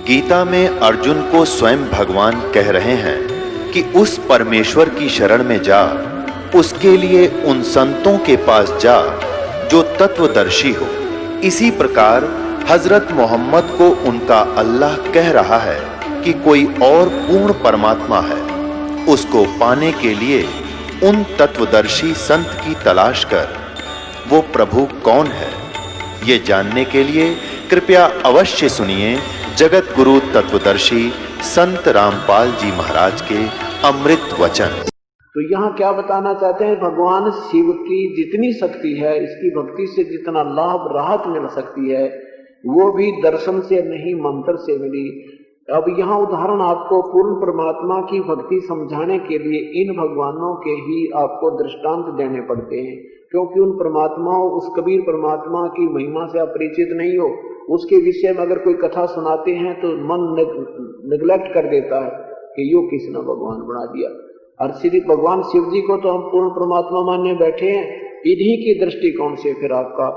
गीता में अर्जुन को स्वयं भगवान कह रहे हैं कि उस परमेश्वर की शरण में जा, उसके लिए उन संतों के पास जा जो तत्वदर्शी हो। इसी प्रकार हजरत मोहम्मद को उनका अल्लाह कह रहा है कि कोई और पूर्ण परमात्मा है, उसको पाने के लिए उन तत्वदर्शी संत की तलाश कर। वो प्रभु कौन है, ये जानने के लिए कृपया अवश्य सुनिए जगत गुरु तत्वदर्शी संत रामपाल जी महाराज के अमृत वचन। तो यहाँ क्या बताना चाहते हैं, भगवान शिव की जितनी शक्ति है, इसकी भक्ति से जितना लाभ राहत मिल सकती है, वो भी दर्शन से नहीं मंत्र से मिली। अब यहाँ उदाहरण आपको पूर्ण परमात्मा की भक्ति समझाने के लिए इन भगवानों के ही आपको दृष्टांत देने पड़ते हैं, क्योंकि उन परमात्माओं, उस कबीर परमात्मा की महिमा से आप परिचित नहीं हो। उसके विषय में अगर कोई कथा सुनाते हैं तो मन निगलेक्ट कर देता है कि यो किसने भगवान बना दिया। और श्री भगवान शिव जी को तो हम पूर्ण परमात्मा मानने बैठे हैं। इन्हीं की दृष्टिकोण से फिर आपका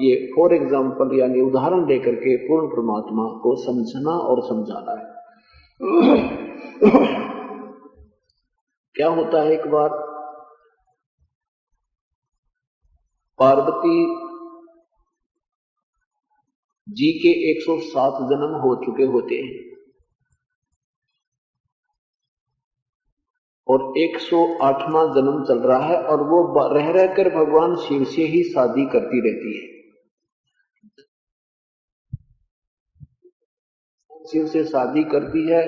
ये फॉर एग्जाम्पल यानी उदाहरण देकर के पूर्ण परमात्मा को समझना और समझाना है। क्या होता है, एक बार पार्वती जी के 107 जन्म हो चुके होते हैं और 108वां जन्म चल रहा है, और वो रह रहकर भगवान शिव से ही शादी करती रहती है। शिव से शादी करती है,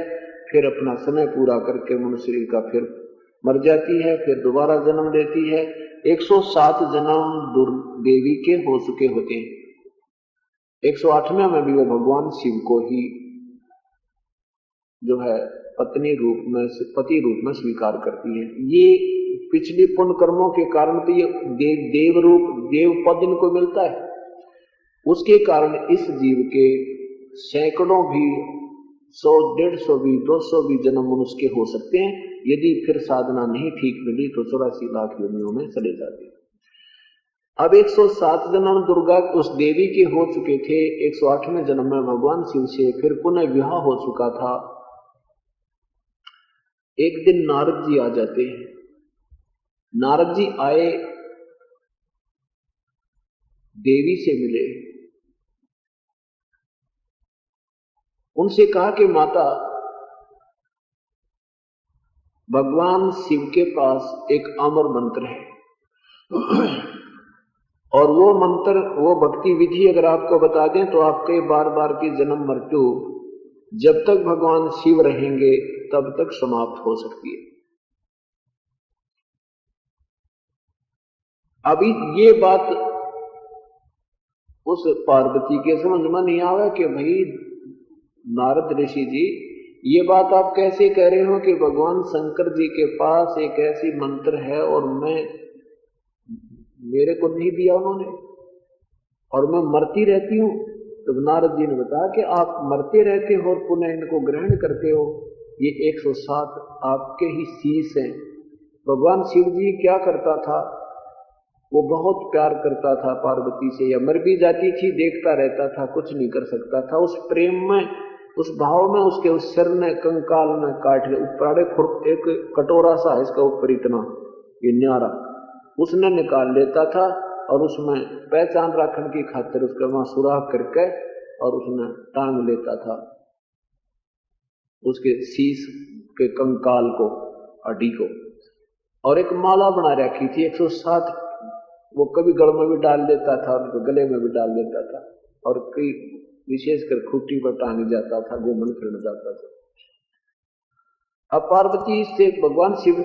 फिर अपना समय पूरा करके मनुष्य का फिर मर जाती है, फिर दोबारा जन्म लेती है। 107 जन्म देवी के हो चुके होते हैं। 108वें में भी वो भगवान शिव को ही जो है पति रूप में स्वीकार करती है। ये पिछले पुण्य कर्मों के कारण तो ये देव रूप, देव पद इनको मिलता है। उसके कारण इस जीव के सैकड़ों भी, 100, 150 भी, 200 भी जन्म मनुष्य के हो सकते हैं। यदि फिर साधना नहीं ठीक मिली तो 84 लाख योनियों में चले जाते हैं। अब 107 जन्म दुर्गा उस देवी के हो चुके थे। 108वें जन्म में भगवान शिव से फिर पुनः विवाह हो चुका था। एक दिन नारद जी आ जाते हैं। नारद जी आए, देवी से मिले, उनसे कहा कि माता, भगवान शिव के पास एक अमर मंत्र है और वो मंत्र, वो भक्ति विधि अगर आपको बता दें तो आपके बार बार की जन्म मृत्यु जब तक भगवान शिव रहेंगे तब तक समाप्त हो सकती है। अभी ये बात उस पार्वती के समझ में नहीं आया कि भाई नारद ऋषि जी, ये बात आप कैसे कह रहे हो कि भगवान शंकर जी के पास एक ऐसी मंत्र है और मेरे को नहीं दिया उन्होंने और मैं मरती रहती हूं। तो नारद जी ने बताया कि आप मरते रहते हो और पुनः इनको ग्रहण करते हो। ये 107 आपके ही शीश हैं। भगवान शिव जी क्या करता था, वो बहुत प्यार करता था पार्वती से, या मर भी जाती थी देखता रहता था, कुछ नहीं कर सकता था। उस प्रेम में, उस भाव में उसके उस सिर ने कंकाल में काट ले, ऊपर एक कटोरा सा है इसका ऊपर इतना ये न्यारा, उसने निकाल लेता था और उसमें पहचान रखने की खातिर उसका वहां सुराख करके और उसने टांग लेता था उसके शीश के कंकाल को, हड्डी को, और एक माला बना रखी थी 107। वो कभी गल में भी डाल लेता था, उनको गले में भी डाल लेता था, और कई विशेषकर खूंटी पर टांग जाता था, घूमन फिरन जाता था। अब पार्वती से भगवान शिव,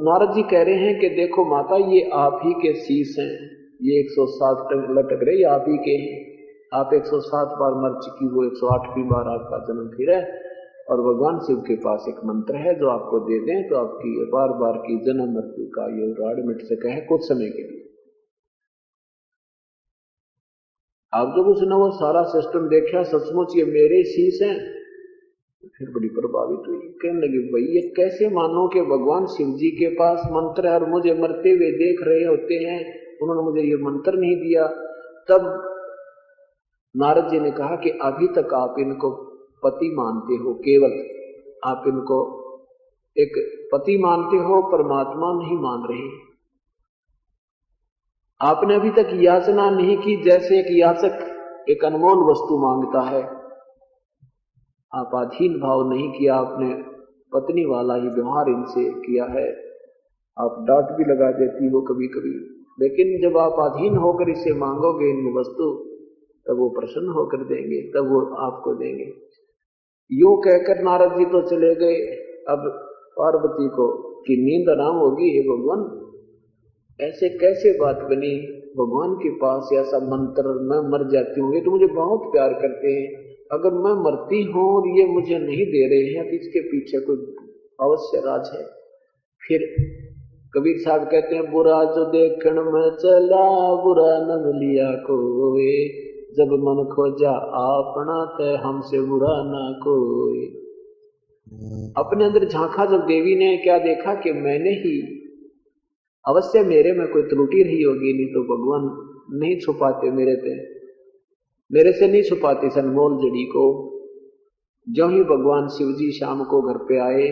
नारद जी कह रहे हैं कि देखो माता, ये आप ही के शीश हैं, ये 107 लटक रहे, ये आप ही के हैं। आप 107 बार मर चुकी, वो 108वीं बार आपका जन्म फिर है, और भगवान शिव के पास एक मंत्र है जो आपको दे दें तो आपकी बार बार की जन्म मृत्यु का ये राड मिट सके है कुछ समय के लिए। आप जब उसने वो सारा सिस्टम देखा, सचमुच ये मेरे शीश हैं, फिर बड़ी प्रभावित हुई। कहने लगी, भाई ये कैसे मानो कि भगवान शिव जी के पास मंत्र है और मुझे मरते हुए देख रहे होते हैं, उन्होंने मुझे ये मंत्र नहीं दिया। तब नारद जी ने कहा कि अभी तक आप इनको पति मानते हो, केवल आप इनको एक पति मानते हो, परमात्मा नहीं मान रहे। आपने अभी तक याचना नहीं की, जैसे एक याचक एक अनमोल वस्तु मांगता है। आप अधीन भाव नहीं किया, आपने पत्नी वाला ही व्यवहार इनसे किया है। आप डांट भी लगा देती हो कभी कभी, लेकिन जब आप अधीन होकर इसे मांगोगे इन वस्तु, तब वो प्रसन्न होकर देंगे, तब वो आपको देंगे। यूं कहकर नारद जी तो चले गए। अब पार्वती को कि नींद आराम होगी। हे भगवान, ऐसे कैसे बात बनी? भगवान के पास ऐसा मंत्र, मैं मर जाती हूँ, ये तो मुझे बहुत प्यार करते हैं, अगर मैं मरती हूँ और ये मुझे नहीं दे रहे हैं तो इसके पीछे कोई अवश्य राज है। फिर कबीर साहब कहते हैं, बुरा जो देखण में चला, बुरा न लिया कोई, जब मन खोजा अपना तय हमसे बुरा ना कोई। अपने अंदर झांका जब देवी ने, क्या देखा कि मैंने ही, अवश्य मेरे में कोई त्रुटि रही होगी, नहीं तो भगवान नहीं छुपाते मेरे से नहीं छुपाते इस अनमोल जड़ी को। जो ही भगवान शिव जी शाम को घर पे आए,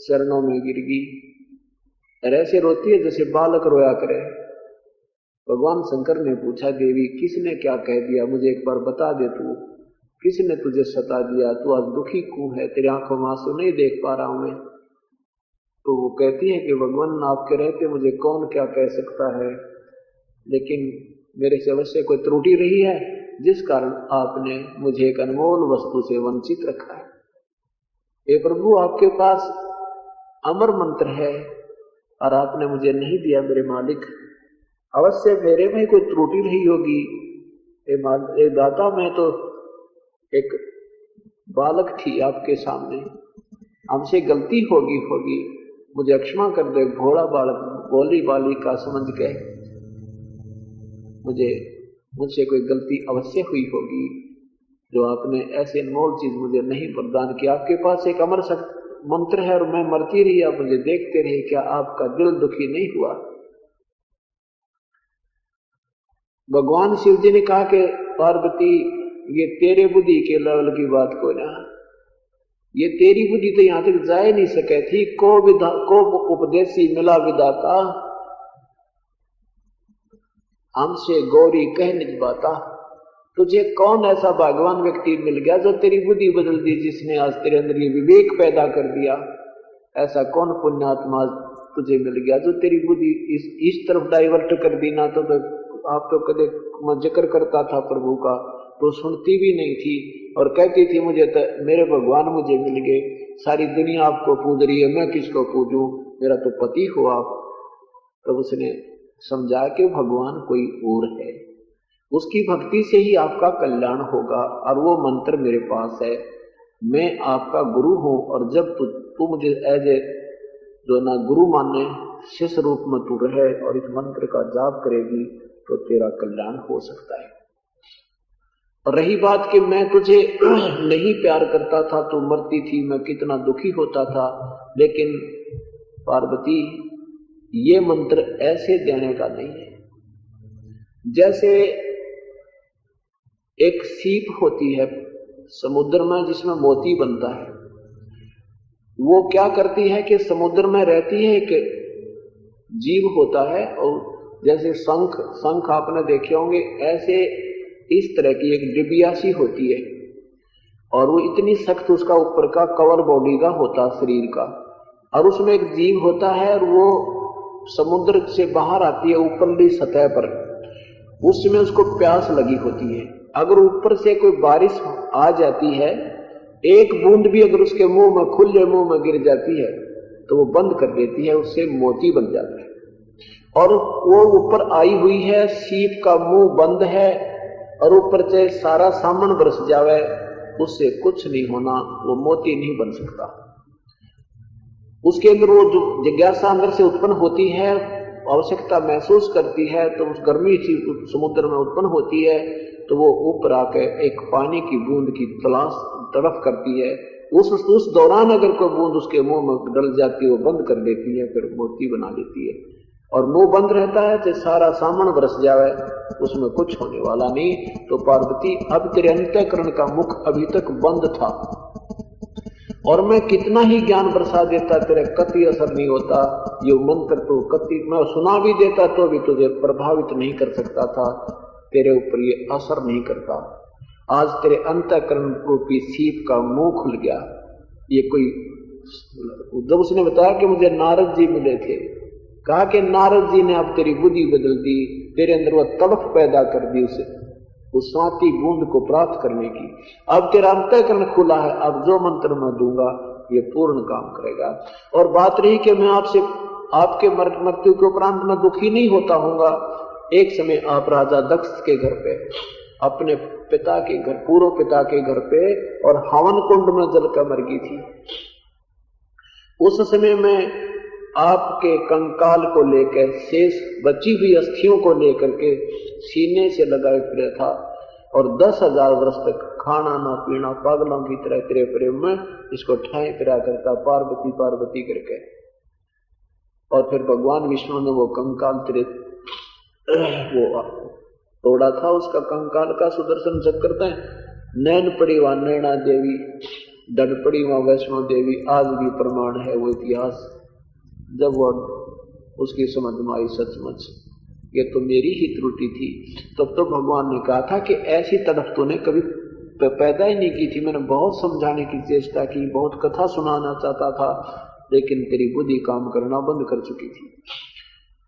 चरणों में गिर गई, ऐसे रोती है जैसे बालक रोया करे। भगवान शंकर ने पूछा, देवी किसने क्या कह दिया, मुझे एक बार बता दे, तू किसने तुझे सता दिया, तू आज दुखी क्यों है, तेरी आंखों में आंसू नहीं देख पा रहा हूं मैं। तो वो कहती है कि भगवान आपके रहते मुझे कौन क्या कह सकता है, लेकिन मेरे से अवश्य कोई त्रुटि रही है, जिस कारण आपने मुझे एक अनमोल वस्तु से वंचित रखा है। हे प्रभु, आपके पास अमर मंत्र है और आपने मुझे नहीं दिया। मेरे मालिक, अवश्य मेरे में कोई त्रुटि रही होगी। हे दाता, मैं तो एक बालक थी आपके सामने, हमसे गलती होगी, मुझे क्षमा कर दे। भोला बालक, भोली बालिका समझ के मुझसे कोई गलती अवश्य हुई होगी, जो आपने ऐसे अनमोल चीज मुझे नहीं प्रदान किया। आपके पास एक अमर मंत्र है और मैं मरती रही, आप मुझे देखते रहे, क्या आपका दिल दुखी नहीं हुआ? भगवान शिव जी ने कहा कि पार्वती, ये तेरे बुद्धि के लेवल की बात को ना, ये तेरी बुद्धि तो यहां तक जा नहीं सके थी। को उपदेशी मिला विदाता, हमसे गौरी कह नहीं पाता। तुझे कौन ऐसा भगवान व्यक्ति मिल गया जो तेरी बुद्धि बदल दी, जिसने आज तेरे अंदर ये विवेक पैदा कर दिया? ऐसा कौन पुण्यात्मा तुझे मिल गया जो तेरी बुद्धि इस तरफ डाइवर्ट कर दी? ना तो आप तो कदे मैं जिक्र करता था प्रभु का, तो सुनती भी नहीं थी और कहती थी मुझे तो मेरे भगवान मुझे मिल गए, सारी दुनिया आपको पूज रही है, मैं किसको पूजूं, मेरा तो पति हो आप। तो उसने समझा कि भगवान कोई और है, उसकी भक्ति से ही आपका कल्याण होगा, और वो मंत्र मेरे पास है। मैं आपका गुरु हूं, और जब तू मुझे एज ए जो ना गुरु माने, शिष्य रूप में तू रहे और इस मंत्र का जाप करेगी, तो तेरा कल्याण हो सकता है। और रही बात कि मैं तुझे नहीं प्यार करता था, तू मरती थी, मैं कितना दुखी होता था, लेकिन पार्वती, ये मंत्र ऐसे देने का नहीं है। जैसे एक सीप होती है समुद्र में जिसमें मोती बनता है, वो क्या करती है कि समुद्र में रहती है, एक जीव होता है, और जैसे शंख आपने देखे होंगे, ऐसे इस तरह की एक डिबिया सी होती है, और वो इतनी सख्त उसका ऊपर का कवर बॉडी का होता शरीर का, और उसमें एक जीव होता है, और वो समुद्र से बाहर आती है ऊपरली सतह पर। उसमें उसको प्यास लगी होती है, अगर ऊपर से कोई बारिश आ जाती है, एक बूंद भी अगर उसके मुंह में, खुले मुंह में गिर जाती है, तो वो बंद कर देती है, उससे मोती बन जाता है। और वो ऊपर आई हुई है, सीप का मुंह बंद है, और ऊपर से सारा सामन बरस जावे, उससे कुछ नहीं होना, वो मोती नहीं बन सकता। उसके अंदर वो जो जिज्ञासा अंदर से उत्पन्न होती है, आवश्यकता महसूस करती है, तो उस गर्मी सी समुद्र में उत्पन्न होती है, तो वो ऊपर आके एक पानी की बूंद की तड़प करती है। उस दौरान अगर कोई बूंद उसके मुंह में डल जाती है, वो बंद कर देती है, फिर मोती बना देती है। और मुंह बंद रहता है तो सारा सामन बरस जावे, उसमें कुछ होने वाला नहीं। तो पार्वती, अब तेरे अंतःकरण का मुख अभी तक बंद था, और मैं कितना ही ज्ञान बरसा देता तेरे कति असर नहीं होता। ये मंत्र तो कति मैं सुना भी देता तो भी तुझे प्रभावित नहीं कर सकता था, तेरे ऊपर ये असर नहीं करता। आज तेरे अंतःकरण रूपी सीप का मुंह खुल गया। ये कोई जब उसने बताया कि मुझे नारद जी मिले थे, कहा कि नारद जी ने अब तेरी बुद्धि बदल दी, तेरे अंदर वह तड़प पैदा कर दी उस स्वाति बूंद को प्राप्त करने की। अब तेरा अंतःकरण खुला है, अब जो मंत्र मैं दूंगा ये पूर्ण काम करेगा। और बात रही कि मैं आपसे आपके मृत्यु के उपरांत मैं दुखी नहीं होता हूंगा। एक समय आप राजा दक्ष के घर पे, अपने पिता के घर, पूर्व पिता के घर पे, और हवन कुंड में जलकर मर गई थी। उस समय में आपके कंकाल को लेकर, शेष बची हुई अस्थियों को लेकर के सीने से लगाए फिरा था, और 10,000 वर्ष तक खाना ना पीना, पागलों की तरह तेरे प्रेम में इसको ठाए फिरा करता, पार्वती पार्वती करके। और फिर भगवान विष्णु ने वो कंकाल तेरे वो तोड़ा था, उसका कंकाल का सुदर्शन चक्र था। नैन पड़ी वहां नैना देवी, डड पड़ी वहां वैष्णो देवी, आज भी प्रमाण है वो इतिहास। जब वो उसकी समझ में आई सचमुच ये तो मेरी ही त्रुटि थी, तब तो भगवान ने कहा था कि ऐसी तड़फ तूने कभी पैदा ही नहीं की थी। मैंने बहुत समझाने की चेष्टा की, बहुत कथा सुनाना चाहता था, लेकिन तेरी बुद्धि काम करना बंद कर चुकी थी।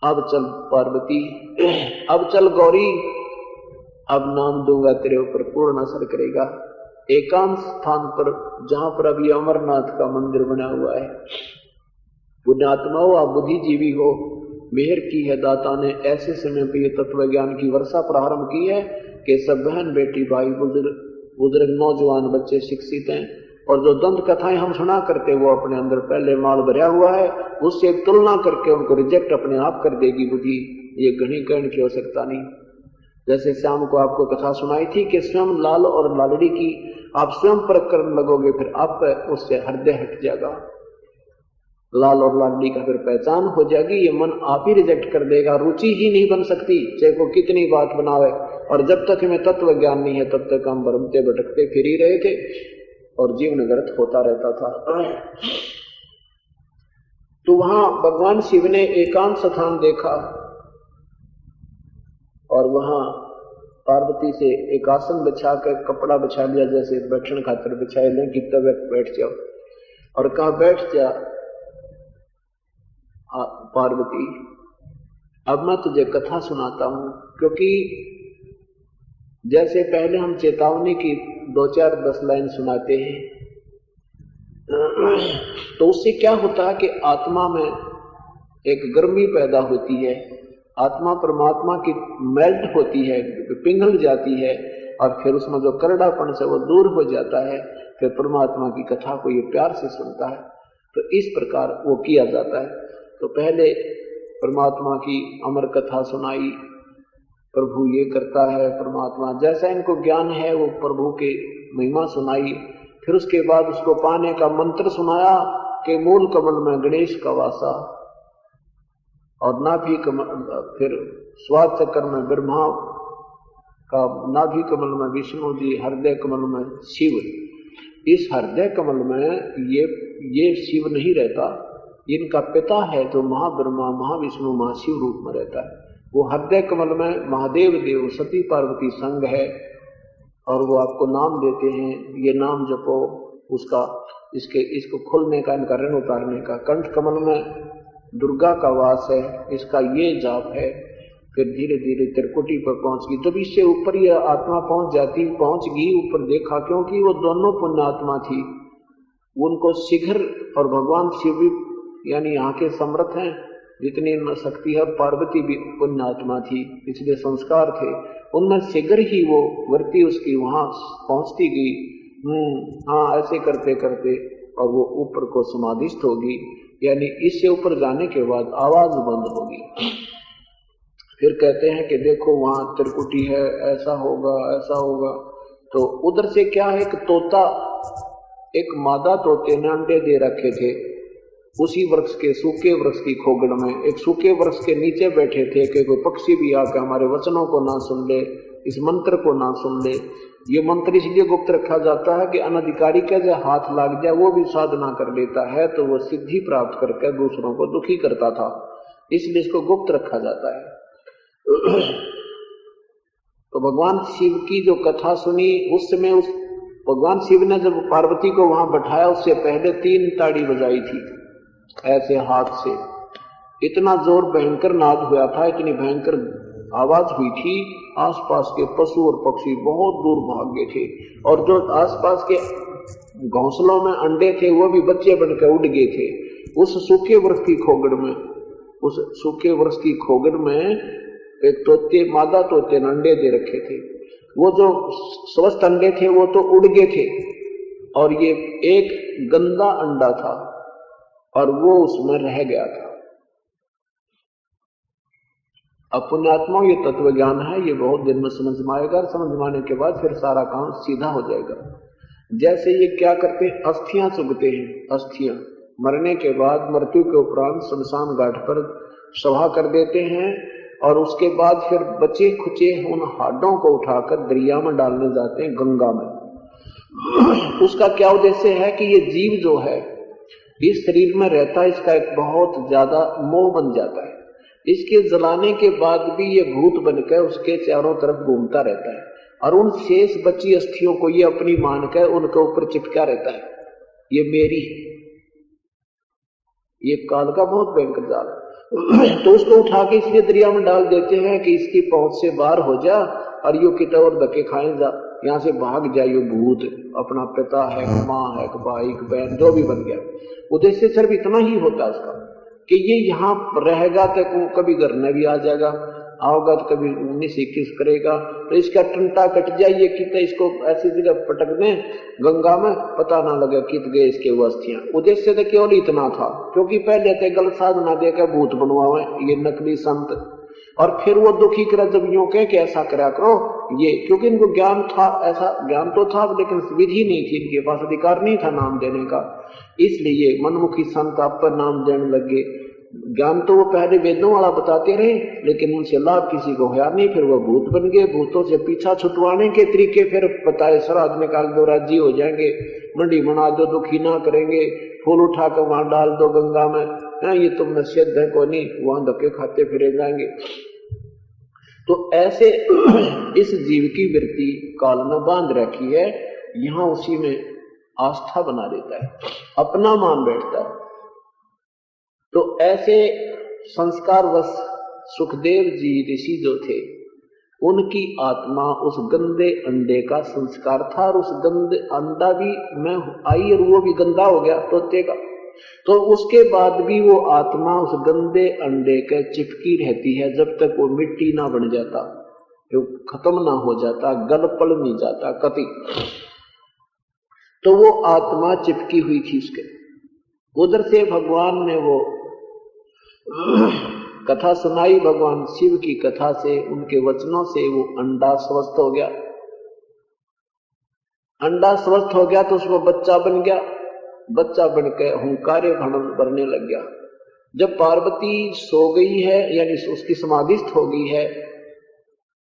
अब चल पार्वती, अब चल गौरी, अब नाम दूंगा तेरे ऊपर पूर्ण असर करेगा। एकांत स्थान पर जहां पर अभी अमरनाथ का मंदिर बना हुआ है, पुण्यात्मा हो आप बुद्धिजीवी हो, मेहर की है दाता ने, ऐसे समय पे ये तत्व ज्ञान की वर्षा प्रारंभ की है कि सब बहन बेटी भाई बुजुर्ग नौजवान बच्चे शिक्षित हैं। और जो दंत कथाएं हम सुना करते वो अपने अंदर पहले माल भरा हुआ है, उससे तुलना करके उनको रिजेक्ट अपने आप कर देगी बुद्धि। ये घनीकरण की आवश्यकता नहीं। जैसे शाम को आपको कथा सुनाई थी कि स्वयं लाल और लालड़ी की आप स्वयं परख करने लगोगे, फिर आप उससे हृदय हट जाएगा, लाल और लाडली का फिर पहचान हो जाएगी। ये मन आप ही रिजेक्ट कर देगा, रुचि ही नहीं बन सकती, चाहे को कितनी बात बनावे। और जब तक हमें तत्व ज्ञान नहीं है तब तक हम भ्रमते भटकते फिर ही रहे थे और जीवन व्यर्थ होता रहता था। तो वहां भगवान शिव ने एकांत स्थान देखा और वहां पार्वती से एक आसन बिछा कर कपड़ा बिछा लिया, जैसे बैठने खातिर बिछाए लें कि तब बैठ जाओ, और कहा बैठ जा पार्वती, अब मैं तुझे कथा सुनाता हूं। क्योंकि जैसे पहले हम चेतावनी की 2-4-10 लाइन सुनाते हैं, तो उससे क्या होता है कि आत्मा में एक गर्मी पैदा होती है, आत्मा परमात्मा की मेल्ट होती है, पिघल जाती है, और फिर उसमें जो करड़ापन से वो दूर हो जाता है, फिर परमात्मा की कथा को ये प्यार से सुनता है। तो इस प्रकार वो किया जाता है। तो पहले परमात्मा की अमर कथा सुनाई, प्रभु ये करता है, परमात्मा जैसा इनको ज्ञान है वो प्रभु के महिमा सुनाई। फिर उसके बाद उसको पाने का मंत्र सुनाया कि मूल कमल में गणेश का वासा, और नाभि कमल, फिर स्वाद चक्र में ब्रह्मा का, नाभि कमल में विष्णु जी, हृदय कमल में शिव। इस हृदय कमल में ये शिव नहीं रहता, इनका पिता है जो महाब्रह्मा महाविष्णु महाशिव रूप में रहता है। वो हृदय कमल में महादेव देव सती पार्वती संग है, और वो आपको नाम देते हैं, ये नाम जपो, उसका इसको खोलने का, इनका ऋण उतारने का। कंठ कमल में दुर्गा का वास है, इसका ये जाप है। फिर धीरे धीरे त्रिकुटी पर पहुंच गई, जब इससे ऊपर ये आत्मा पहुंच गई ऊपर देखा, क्योंकि वो दोनों पुण्यात्मा थी, उनको शीघ्र, और भगवान शिव भी यानी यहाँ के समर्थ हैं, जितनी शक्ति है, पार्वती भी पुण्यात्मा थी, पिछले संस्कार थे, उनमें शीघ्र ही वो वृत्ति उसकी वहां पहुंचती गई। हाँ, ऐसे करते करते और वो ऊपर को समाधिस्थ होगी, यानी इससे ऊपर जाने के बाद आवाज बंद होगी। फिर कहते हैं कि देखो वहां त्रिकुटी है, ऐसा होगा ऐसा होगा। तो उधर से क्या है, एक तोता, एक मादा तोते ने अंडे दे रखे थे उसी वृक्ष के, सूखे वृक्ष की खोगड़ में। एक सूखे वृक्ष के नीचे बैठे थे कि कोई पक्षी भी आकर हमारे वचनों को ना सुन ले, इस मंत्र को ना सुन ले। ये मंत्र इसलिए गुप्त रखा जाता है कि अनधिकारी का जो हाथ लग जाए वो भी साधना कर लेता है तो वो सिद्धि प्राप्त करके दूसरों को दुखी करता था, इसलिए इसको गुप्त रखा जाता है। तो भगवान शिव की जो कथा सुनी उस समय उस भगवान शिव ने जब पार्वती को वहां बैठाया उससे पहले 3 ताड़ी बजाई थी ऐसे हाथ से, इतना जोर भयंकर नाद हुआ था, इतनी भयंकर आवाज हुई थी, आसपास के पशु और पक्षी बहुत दूर भाग गए थे और जो आसपास के घोंसलों में अंडे थे वो भी बच्चे बनकर उड़ गए थे। उस सूखे वृक्ष की खोगड़ में, उस सूखे वृक्ष की खोगड़ में एक तोते, मादा तोते ने अंडे दे रखे थे, वो जो स्वस्थ अंडे थे वो तो उड़ गए थे और ये एक गंदा अंडा था और वो उसमें रह गया था। अब पुण्यात्मा ये तत्व ज्ञान है, ये बहुत दिन में समझ में आएगा और समझ में आने के बाद फिर सारा काम सीधा हो जाएगा। जैसे ये क्या करते हैं, अस्थियां चुगते हैं, अस्थियां मरने के बाद मृत्यु के उपरांत शमशान घाट पर सभा कर देते हैं और उसके बाद फिर बचे खुचे उन हाडों को उठाकर दरिया में डालने जाते हैं, गंगा में। उसका क्या उद्देश्य है कि ये जीव जो है इस शरीर में रहता है, इसका एक बहुत ज्यादा मोह बन जाता है, इसके जलाने के बाद भी ये भूत बनकर उसके चारों तरफ घूमता रहता है और उन शेष बची अस्थियों को ये अपनी मानकर उनके ऊपर चिपका रहता है, ये मेरी, ये काल का बहुत भयंकर जाल है। तो उसको उठा के इसलिए दरिया में डाल देते हैं कि इसकी पहुंच से बाहर हो जा और यो कितना और धक्के खाए जा, यहाँ से भाग जाए यो भूत, अपना पिता है, माँ है, भाई बहन जो भी बन गया। उद्देश्य सिर्फ इतना ही होता है उसका कि ये यहाँ रहेगा तो कभी घर में भी आ जाएगा, आओगा तो कभी 19-21 करेगा, तो इसका टंटा कट जाइए कि इसको ऐसी जगह पटक दें गंगा में, पता ना लगे कित गए इसके अवस्थियां। उद्देश्य तो केवल इतना था, क्योंकि पहले तो गलत साधना देकर भूत बनवावे ये नकली संत, और फिर वो दुखी करा जब यूं कहे कि ऐसा करा करो ये, क्योंकि इनको ज्ञान था, ऐसा ज्ञान तो था लेकिन विधि नहीं थी, इनके पास अधिकार नहीं था नाम देने का, इसलिए मनमुखी संत आप पर नाम देने लगे। ज्ञान तो वो पहले वेदों वाला बताते रहे लेकिन उनसे लाभ किसी को होया नहीं, फिर वो भूत बन गए। भूतों से पीछा छुटवाने के तरीके फिर बताए, श्राद्ध निकाल दो राजी हो जाएंगे, मंडी बना दो दुखी ना करेंगे, फूल उठा कर वहां डाल दो गंगा में, ये तुम नसीहत है को नहीं, वहां धक्के खाते फिरे जाएंगे। तो ऐसे इस जीव की वृत्ति काल में बांध रखी है, यहाँ उसी में आस्था बना देता है, अपना मान बैठता है। तो ऐसे संस्कारवश सुखदेव जी ऋषि जो थे उनकी आत्मा उस गंदे अंडे का संस्कार था और उस गंदे अंडा भी में आई और वो भी गंदा हो गया तोते का, तो उसके बाद भी वो आत्मा उस गंदे अंडे के चिपकी रहती है जब तक वो मिट्टी ना बन जाता, जो खत्म ना हो जाता, गल पल नहीं जाता कति। तो वो आत्मा चिपकी हुई थी उसके। उधर से भगवान ने वो कथा सुनाई, भगवान शिव की कथा से, उनके वचनों से वो अंडा स्वस्थ हो गया। अंडा स्वस्थ हो गया तो उसमें बच्चा बन गया, बच्चा बनकर हुंकारे भरने लग गया। जब पार्वती सो गई है यानी उसकी समाधिस्थ हो गई है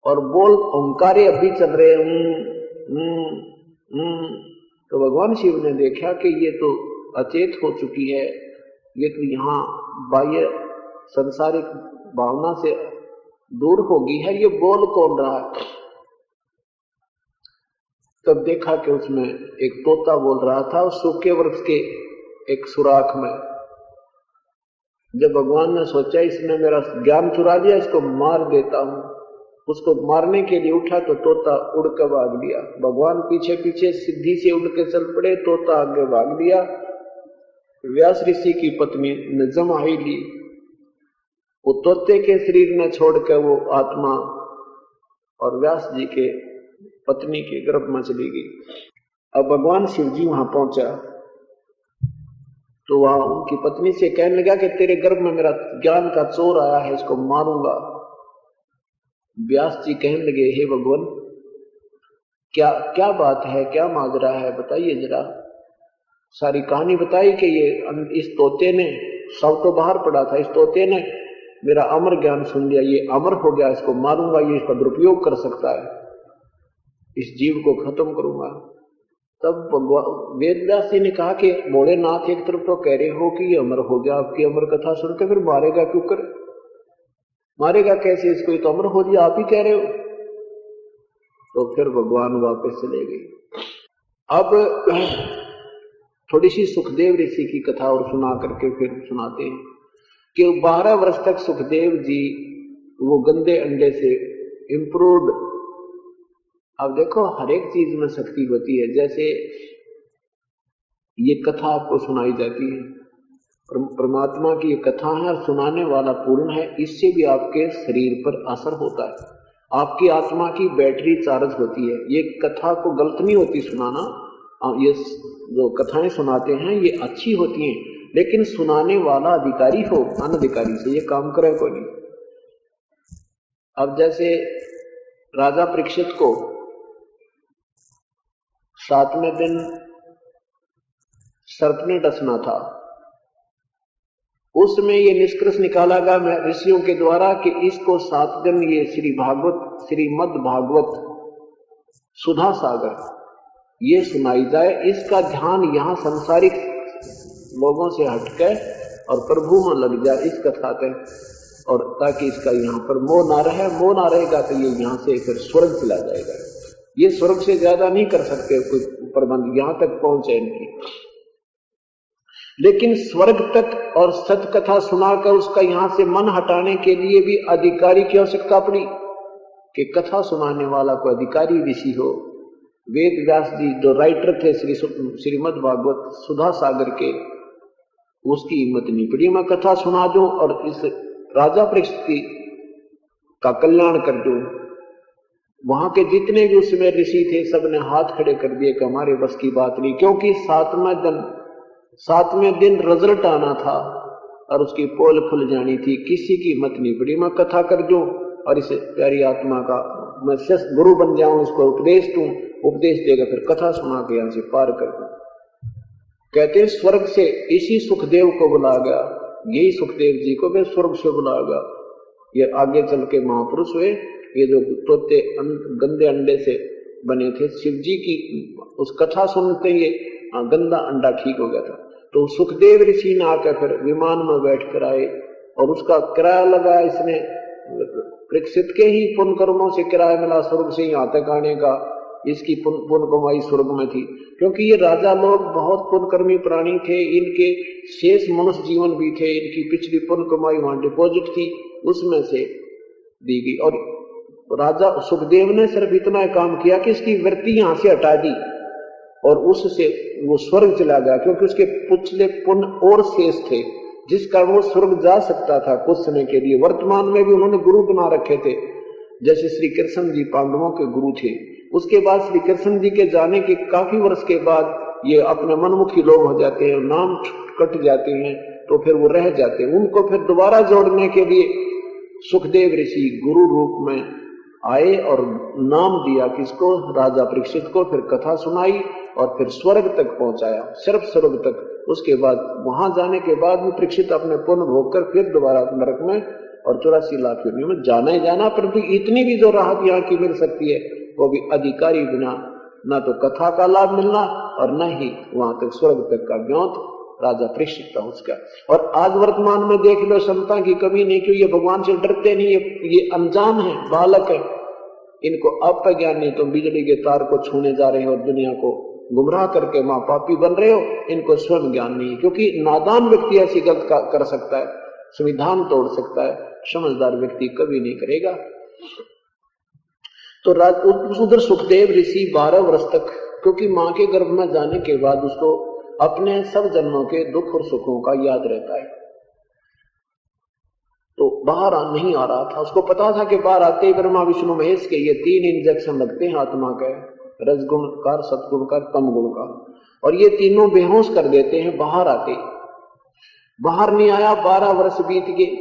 और बोल हुंकारे अभी चल रहे तो भगवान शिव ने देखा कि ये तो अचेत हो चुकी है, ये तो यहाँ बाह्य संसारिक भावना से दूर हो गई है, ये बोल कौन रहा है। तब देखा कि उसमें एक तोता बोल रहा था उस सूखे वृक्ष के एक सुराख में। जब भगवान ने सोचा इसने मेरा ज्ञान चुरा लिया, इसको मार देता हूं, उसको मारने के लिए उठा तो तोता उड़ कर भाग लिया। भगवान पीछे पीछे सिद्धि से उड़ के चल पड़े, तोता आगे भाग लिया। व्यास ऋषि की पत्नी ने जमाई ली, वो तोते के शरीर ने छोड़कर वो आत्मा और व्यास जी के पत्नी के गर्भ में चली गई। अब भगवान शिव जी वहां पहुंचा तो वहां उनकी पत्नी से कहने लगा कि तेरे गर्भ में मेरा ज्ञान का चोर आया है, इसको मारूंगा। व्यास जी कहने लगे, हे भगवान क्या क्या बात है, क्या माजरा है, बताइए जरा। सारी कहानी बताई कि ये इस तोते ने, सब तो बाहर पड़ा था, इस तोते ने मेरा अमर ज्ञान सुन लिया, ये अमर हो गया, इसको मारूंगा, ये इसका दुरुपयोग कर सकता है। इस जीव को खत्म करूंगा। तब वेद व्यास जी ने कहा कि भोलेनाथ एक तरफ तो कह रहे हो कि ये अमर हो गया, आपकी अमर कथा सुन के, फिर मारेगा क्यों कर, मारेगा कैसे इसको, ये तो अमर हो गया, आप ही कह रहे हो। तो फिर भगवान वापस चले गए। अब थोड़ी सी सुखदेव ऋषि की कथा और सुना करके फिर सुनाते हैं कि 12 वर्ष तक सुखदेव जी वो गंदे अंडे से इंप्रूव्ड। अब देखो हर एक चीज में शक्ति होती है। जैसे ये कथा आपको सुनाई जाती है, परमात्मा की ये कथा है और सुनाने वाला पूर्ण है, इससे भी आपके शरीर पर असर होता है, आपकी आत्मा की बैटरी चार्ज होती है। ये कथा को गलत नहीं होती सुनाना, ये जो कथाएं सुनाते हैं ये अच्छी होती हैं, लेकिन सुनाने वाला अधिकारी हो, अनधिकारी से ये काम करे कोई नहीं। अब जैसे राजा परीक्षित को 7वें दिन सर्प ने डसना था, उसमें ये निष्कर्ष निकाला गया ऋषियों के द्वारा कि इसको 7 दिन ये श्रीमद् भागवत सुधा सागर ये सुनाई जाए, इसका ध्यान यहाँ सांसारिक लोगों से हटकर और प्रभु में लग जाए इस कथा पे, और ताकि इसका यहाँ पर मोह ना रहे। मोह ना रहेगा तो ये यहाँ से फिर स्वर्ग चला जाएगा। ये स्वर्ग से ज्यादा नहीं कर सकते कोई प्रबंध, यहाँ तक पहुंचे नहीं। लेकिन स्वर्ग तक और सत कथा सुनाकर उसका यहाँ से मन हटाने के लिए भी अधिकारी की आवश्यकता पड़ी कि कथा सुनाने वाला कोई अधिकारी ऋषि हो। वेद व्यास जी जो राइटर थे श्रीमद् भागवत सुधा सागर के, उसकी हिम्मत नहीं पड़ी मैं कथा सुना दूं और इस राजा परीक्षित का कल्याण कर दूं। वहां के जितने भी उसमें ऋषि थे सबने हाथ खड़े कर दिए कि हमारे बस की बात नहीं, क्योंकि 7वें दिन रिजल्ट आना था और उसकी पोल खुल जानी थी। किसी की हिम्मत नहीं पड़ी मैं कथा कर दूं और इस प्यारी आत्मा का मैं गुरु बन जाऊं, इसको उपदेश दूं, उपदेश देगा फिर कथा सुना के यहां से पार कर दूं। कहते हैं स्वर्ग से इसी सुखदेव को बुलाया गया, यही सुखदेव जी को भी स्वर्ग से बुलाया गया। ये आगे चल के महापुरुष हुए। ये जो तोते गंदे अंडे से बने थे, शिव जी की उस कथा सुनते ही गंदा अंडा ठीक हो गया था। तो सुखदेव ऋषि ने आकर फिर विमान में बैठ कर आए और उसका किराया लगा, इसने परीक्षित के ही पुण्य कर्मों से किराया मिला स्वर्ग से यहाँ तक आने का, इसकी पुण्य कमाई स्वर्ग में थी। क्योंकि ये राजा लोग बहुत पुण्यकर्मी प्राणी थे, इनके शेष मनुष्य जीवन भी थे, इनकी पिछली पुण्य कमाई वहां डिपॉजिट थी, उसमें से दी गई। और राजा सुखदेव ने सिर्फ इतना काम किया कि इसकी वृत्ति यहां से हटा दी और उससे वो स्वर्ग चला गया, क्योंकि उसके पिछले पुण्य और शेष थे जिस कारण वो स्वर्ग जा सकता था कुछ समय के लिए। वर्तमान में भी उन्होंने गुरु बना रखे थे, जैसे श्री कृष्ण जी पांडवों के गुरु थे। उसके बाद श्री कृष्ण जी के जाने के काफी वर्ष के बाद ये अपने मनमुखी लोग हो जाते हैं, नाम कट जाते हैं, तो फिर वो रह जाते हैं। उनको फिर दोबारा जोड़ने के लिए सुखदेव ऋषि गुरु रूप में आए और नाम दिया किसको, राजा परीक्षित को। फिर कथा सुनाई और फिर स्वर्ग तक पहुंचाया, सिर्फ स्वर्ग तक। उसके बाद वहां जाने के बाद भी परीक्षित अपने पुण्य भोग कर फिर दोबारा नरक में और 84 लाख योनियों में जाना ही जाना। परंतु इतनी भी जो राहत यहाँ की मिल सकती है वो भी अधिकारी बिना, ना तो कथा का लाभ मिलना और न ही वहां तक स्वर्ग तक का ज्ञात राजा परीक्षित था उसका। और आज वर्तमान में देख लो, क्षमता की कमी नहीं, क्यों ये भगवान से डरते नहीं, ये अनजान है, बालक है, इनको अज्ञान नहीं। तो बिजली के तार को छूने जा रहे हो और दुनिया को गुमराह करके मां पापी बन रहे हो, इनको स्वयं ज्ञान नहीं है। क्योंकि नादान व्यक्ति ऐसी गलत कर सकता है, संविधान तोड़ सकता है, समझदार व्यक्ति कभी नहीं करेगा। तो उधर सुखदेव ऋषि 12 वर्ष तक, क्योंकि मां के गर्भ में जाने के बाद उसको अपने सब जन्मों के दुख और सुखों का याद रहता है, तो बाहर नहीं आ रहा था। उसको पता था कि बाहर आते ही ब्रह्मा विष्णु महेश के ये 3 इंजेक्शन लगते हैं आत्मा के, रजगुण का, सतगुण का, तम गुण का, और ये तीनों बेहोश कर देते हैं बाहर आते। बाहर नहीं आया, 12 वर्ष बीत गए।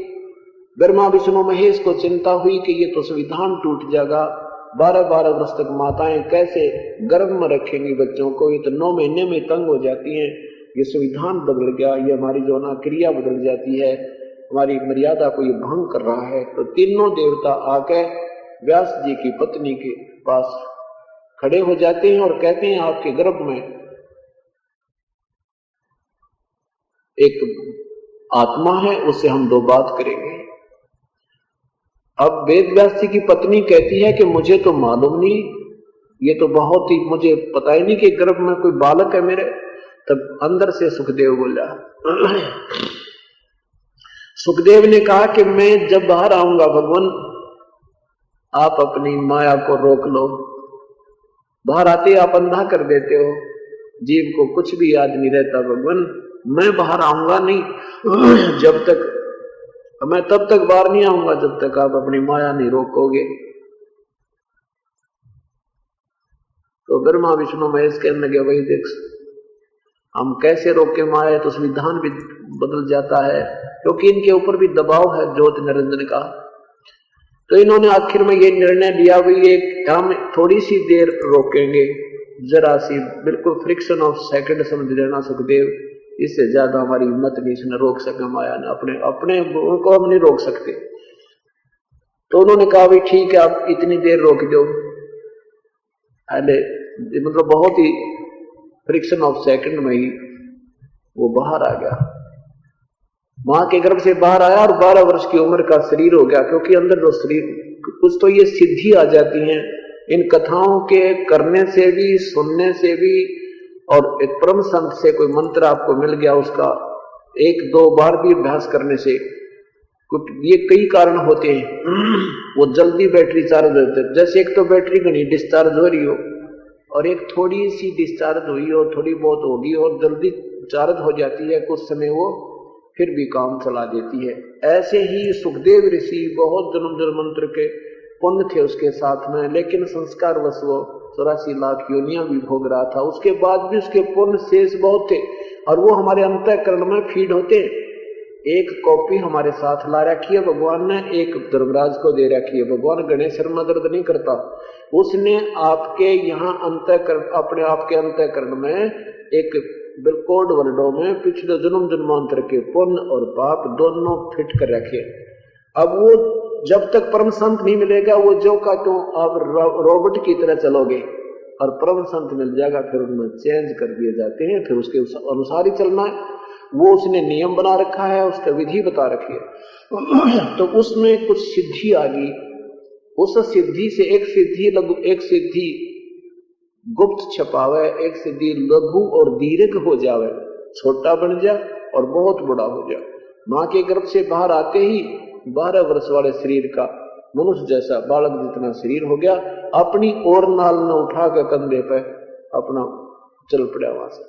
ब्रह्मा विष्णु महेश को चिंता हुई कि ये तो संविधान टूट जाएगा, 12-12 वर्ष तक माताएं कैसे गर्भ में रखेंगी बच्चों को, ये तो 9 महीने में तंग हो जाती हैं, ये संविधान बदल गया, ये हमारी जो ना क्रिया बदल जाती है, हमारी मर्यादा को ये भंग कर रहा है। तो तीनों देवता आके व्यास जी की पत्नी के पास खड़े हो जाते हैं और कहते हैं आपके गर्भ में एक आत्मा है, उससे हम दो बात करेंगे। अब वेद व्यास जी की पत्नी कहती है कि मुझे तो मालूम नहीं, ये तो बहुत ही, मुझे पता ही नहीं कि गर्भ में कोई बालक है मेरे। तब अंदर से सुखदेव बोला, सुखदेव ने कहा कि मैं जब बाहर आऊंगा भगवान, आप अपनी माया को रोक लो। बाहर आते आप अंधा कर देते हो, जीव को कुछ भी याद नहीं रहता। भगवान मैं बाहर आऊंगा नहीं, जब तक मैं तब तक बाहर नहीं आऊंगा जब तक आप अपनी माया नहीं रोकोगे। तो ब्रह्मा विष्णु महेश कहने लगे, वही देख हम कैसे रोके माया, तो संविधान भी बदल जाता है, क्योंकि इनके ऊपर भी दबाव है ज्योति निरंजन का। तो इन्होंने आखिर में ये निर्णय लिया, भाई एक हम थोड़ी सी देर रोकेंगे, जरा सी, बिल्कुल फ्रिक्शन ऑफ सेकंड समझ लेना सुखदेव, इससे ज्यादा हमारी हिम्मत नहीं, इसने रोक सके माया ने, अपने उनको हम नहीं रोक सकते। तो उन्होंने कहा भाई ठीक है, आप इतनी देर रोक दो। अरे मतलब बहुत ही फ्रिक्शन ऑफ सेकंड में ही वो बाहर आ गया, मां के गर्भ से बाहर आया और 12 वर्ष की उम्र का शरीर हो गया। क्योंकि अंदर जो शरीर, कुछ तो ये सिद्धि आ जाती है इन कथाओं के करने से भी, सुनने से भी, और एक परम संत से कोई मंत्र आपको मिल गया, उसका 1-2 बार भी अभ्यास करने से, ये कई कारण होते हैं। वो जल्दी बैटरी चार्ज होती है, जैसे एक तो बैटरी घनी डिस्चार्ज हो रही हो, और एक थोड़ी सी डिस्चार्ज हुई हो, थोड़ी बहुत होगी और जल्दी चार्ज हो जाती है, कुछ समय वो फिर भी काम चला देती है। ऐसे ही सुखदेव ऋषि बहुत जन्म जन्म मंत्र के पुण्य थे उसके साथ में, लेकिन संस्कार वश वो 84 लाख योनियां भी भोग रहा था, उसके बाद भी उसके पुण्य शेष बहुत थे, और वो हमारे अंतःकरण में फीड होते हैं। एक कॉपी हमारे साथ ला रखी है भगवान ने, एक धर्मराज को दे रखी है। भगवान गणेश शर्मा दर्द नहीं करता, उसने आपके यहाँ अंतःकरण, अपने आपके अंतःकरण में एक बिल्कोड वर्डों में पिछले जन्म जन्मांतर के पुण्य और पाप दोनों फिट कर रखे। अब वो जब तक परम संत नहीं मिलेगा, वो जो का तो आप रोबोट की तरह चलोगे, और परम संत मिल जाएगा फिर उनमें चेंज कर दिए जाते हैं, फिर उसके अनुसार ही चलना है। वो उसने नियम बना रखा है, उसका विधि बता रखी है। तो उसमें कुछ सिद्धि आ गई, उस सिद्धि से एक सिद्धि लघु, एक सिद्धि गुप्त छपावे, एक सिद्धि लघु और दीर्घ हो जावे, छोटा बन जा और बहुत बड़ा हो जा। मां के गर्भ से बाहर आते ही 12 वर्ष वाले शरीर का मनुष्य जैसा बालक जितना शरीर हो गया, अपनी और नाल न उठा के कंधे पे अपना चल पड़ा वहां से।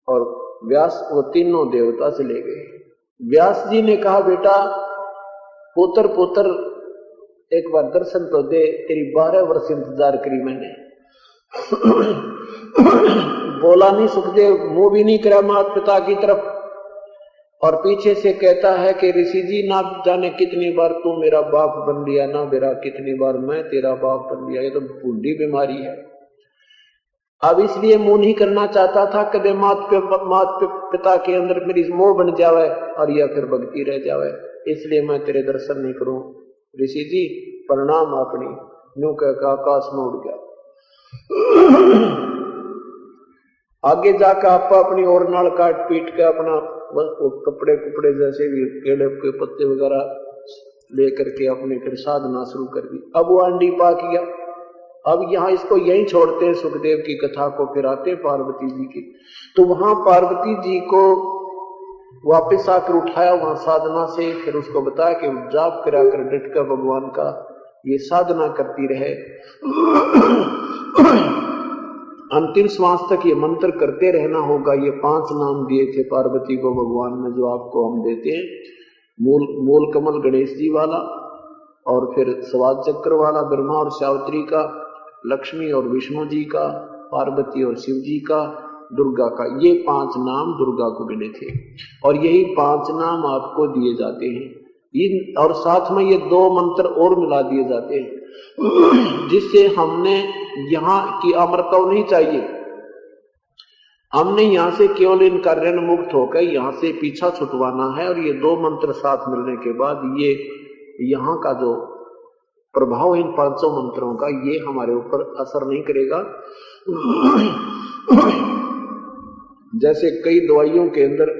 और व्यास वो तीनों देवता से ले गए। व्यास जी ने कहा, बेटा पुत्र पुत्र एक बार दर्शन तो दे, तेरी 12 वर्ष इंतजार करी मैंने। बोला नहीं सुखदेव, मुंह भी नहीं करा माता पिता की तरफ, और पीछे से कहता है कि ऋषि जी ना जाने कितनी बार तू मेरा बाप बन लिया, ना मेरा कितनी बार मैं तेरा बाप बन लिया, ये तो बूढ़ी बीमारी है। अब इसलिए मुंह नहीं करना चाहता था, कदे मात पिता के अंदर मेरी मोह बन जावे और या फिर भक्ति रह जावे, इसलिए मैं तेरे दर्शन नहीं करूं। ऋषि जी प्रणाम, अपनी न्यू कह आकाश में उड़ गया। आगे जाकर आप अपनी और नाल काट पीट के अपना कपड़े कुपड़े जैसे भी केले के पत्ते वगैरह लेकर के अपने फिर साधना शुरू कर दी। अब वो अंडी पा किया। अब यहाँ इसको यही छोड़ते हैं सुखदेव की कथा को, फिर आते पार्वती जी की। तो वहां पार्वती जी को वापस आकर उठाया वहां साधना से, फिर उसको बताया कि जाप करा कर डट कर भगवान का ये साधना करती रहे, अंतिम श्वास तक ये मंत्र करते रहना होगा। ये 5 नाम दिए थे पार्वती को भगवान ने, जो आपको हम देते हैं, मूल कमल गणेश जी वाला, और फिर स्वाद चक्र वाला ब्रह्मा और सावित्री का, लक्ष्मी और विष्णु जी का, पार्वती और शिव जी का, दुर्गा का। ये 5 नाम दुर्गा को मिले थे, और यही 5 नाम आपको दिए जाते हैं। और साथ में ये 2 मंत्र और मिला दिए जाते हैं, जिससे हमने यहाँ की अमरता नहीं चाहिए, हमने यहाँ से केवल इनका ऋण मुक्त होकर यहाँ से पीछा छुटवाना है। और ये 2 मंत्र साथ मिलने के बाद ये यहाँ का जो प्रभाव इन 500 मंत्रों का ये हमारे ऊपर असर नहीं करेगा। जैसे कई दवाइयों के अंदर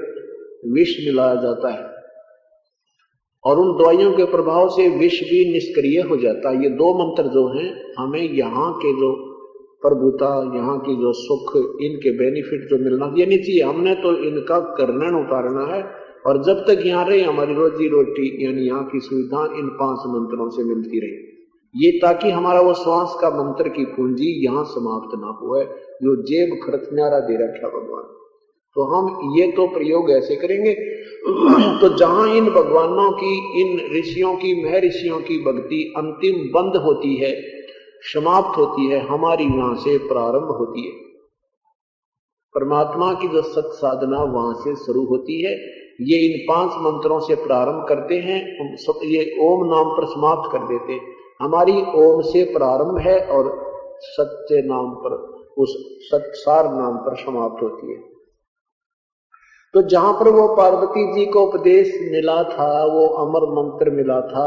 विष मिलाया जाता है और उन दवाइयों के प्रभाव से विष भी निष्क्रिय हो जाता है। ये 2 मंत्र जो हैं हमें यहाँ के जो प्रभुता, यहाँ की जो सुख, इनके बेनिफिट जो मिलना ये नहीं चाहिए, हमने तो इनका कर्णन उतारना है। और जब तक यहाँ रहे हमारी रोजी रोटी यानी यहाँ की सुविधा इन 5 मंत्रों से मिलती रहे, ये ताकि हमारा वो श्वास का मंत्र की पूंजी यहाँ समाप्त ना हुए जो जेब खर्च न्यारा दे रखा भगवान। तो हम ये तो प्रयोग ऐसे करेंगे। तो जहां इन भगवानों की, इन ऋषियों की, महर्षियों की भक्ति अंतिम बंद होती है, समाप्त होती है, हमारी वहां से प्रारंभ होती है। परमात्मा की जो सत साधना वहां से शुरू होती है। ये इन 5 मंत्रों से प्रारंभ करते हैं, ये ओम नाम पर समाप्त कर देते हैं। हमारी ओम से प्रारंभ है और सच्चे नाम पर, उस सत्सार नाम पर समाप्त होती है। तो जहां पर वो पार्वती जी को उपदेश मिला था, वो अमर मंत्र मिला था,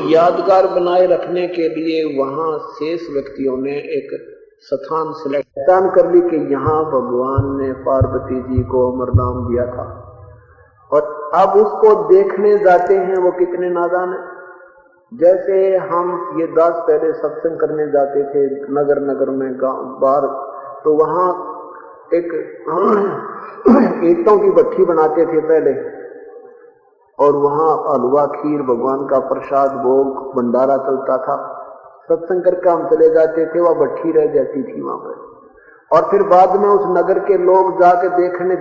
यादगार बनाए रखने के लिए वहां शेष व्यक्तियों ने एक स्थान सिलेक्शन कर ली कि यहाँ भगवान ने पार्वती जी को अमर नाम दिया था। और अब उसको देखने जाते हैं, वो कितने नादान है। जैसे हम ये दास पहले सत्संग करने जाते थे नगर नगर में, गांव बाहर, तो वहां एक ईंटों की भट्ठी बनाते थे पहले, और वहां हलवा, खीर, भगवान का प्रसाद, भोग, भंडारा चलता था। सत्संग करके हम चले जाते थे, वह भट्ठी रह जाती थी वहां पर। और फिर बाद में उस नगर के लोग जाके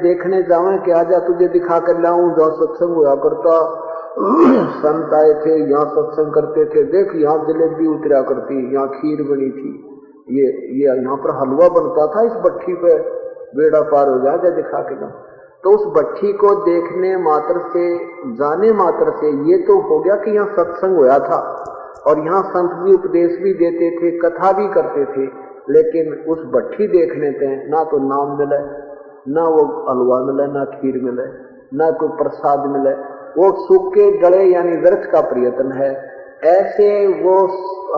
देखने जावे कि आजा तुझे दिखा कर लाऊं, जहाँ सत्संग हुआ करता, संत आए थे, यहाँ सत्संग करते थे, देख यहाँ जलेबी उतरा करती, यहाँ खीर बनी थी, ये यहाँ पर हलवा बनता था इस भट्ठी पे, बेड़ा पार हो जा दिखा के लाऊं। तो उस भट्ठी को देखने मात्र से, जाने मात्र से ये तो हो गया कि यहाँ सत्संग हुआ था और यहाँ संत जी उपदेश भी देते थे, कथा भी करते थे। लेकिन उस भट्ठी देखने पे ना तो नाम मिले, ना वो हलवा मिले, ना खीर मिले, ना कोई प्रसाद मिले, वो सूखे गले यानी व्यर्थ का प्रयत्न है। ऐसे वो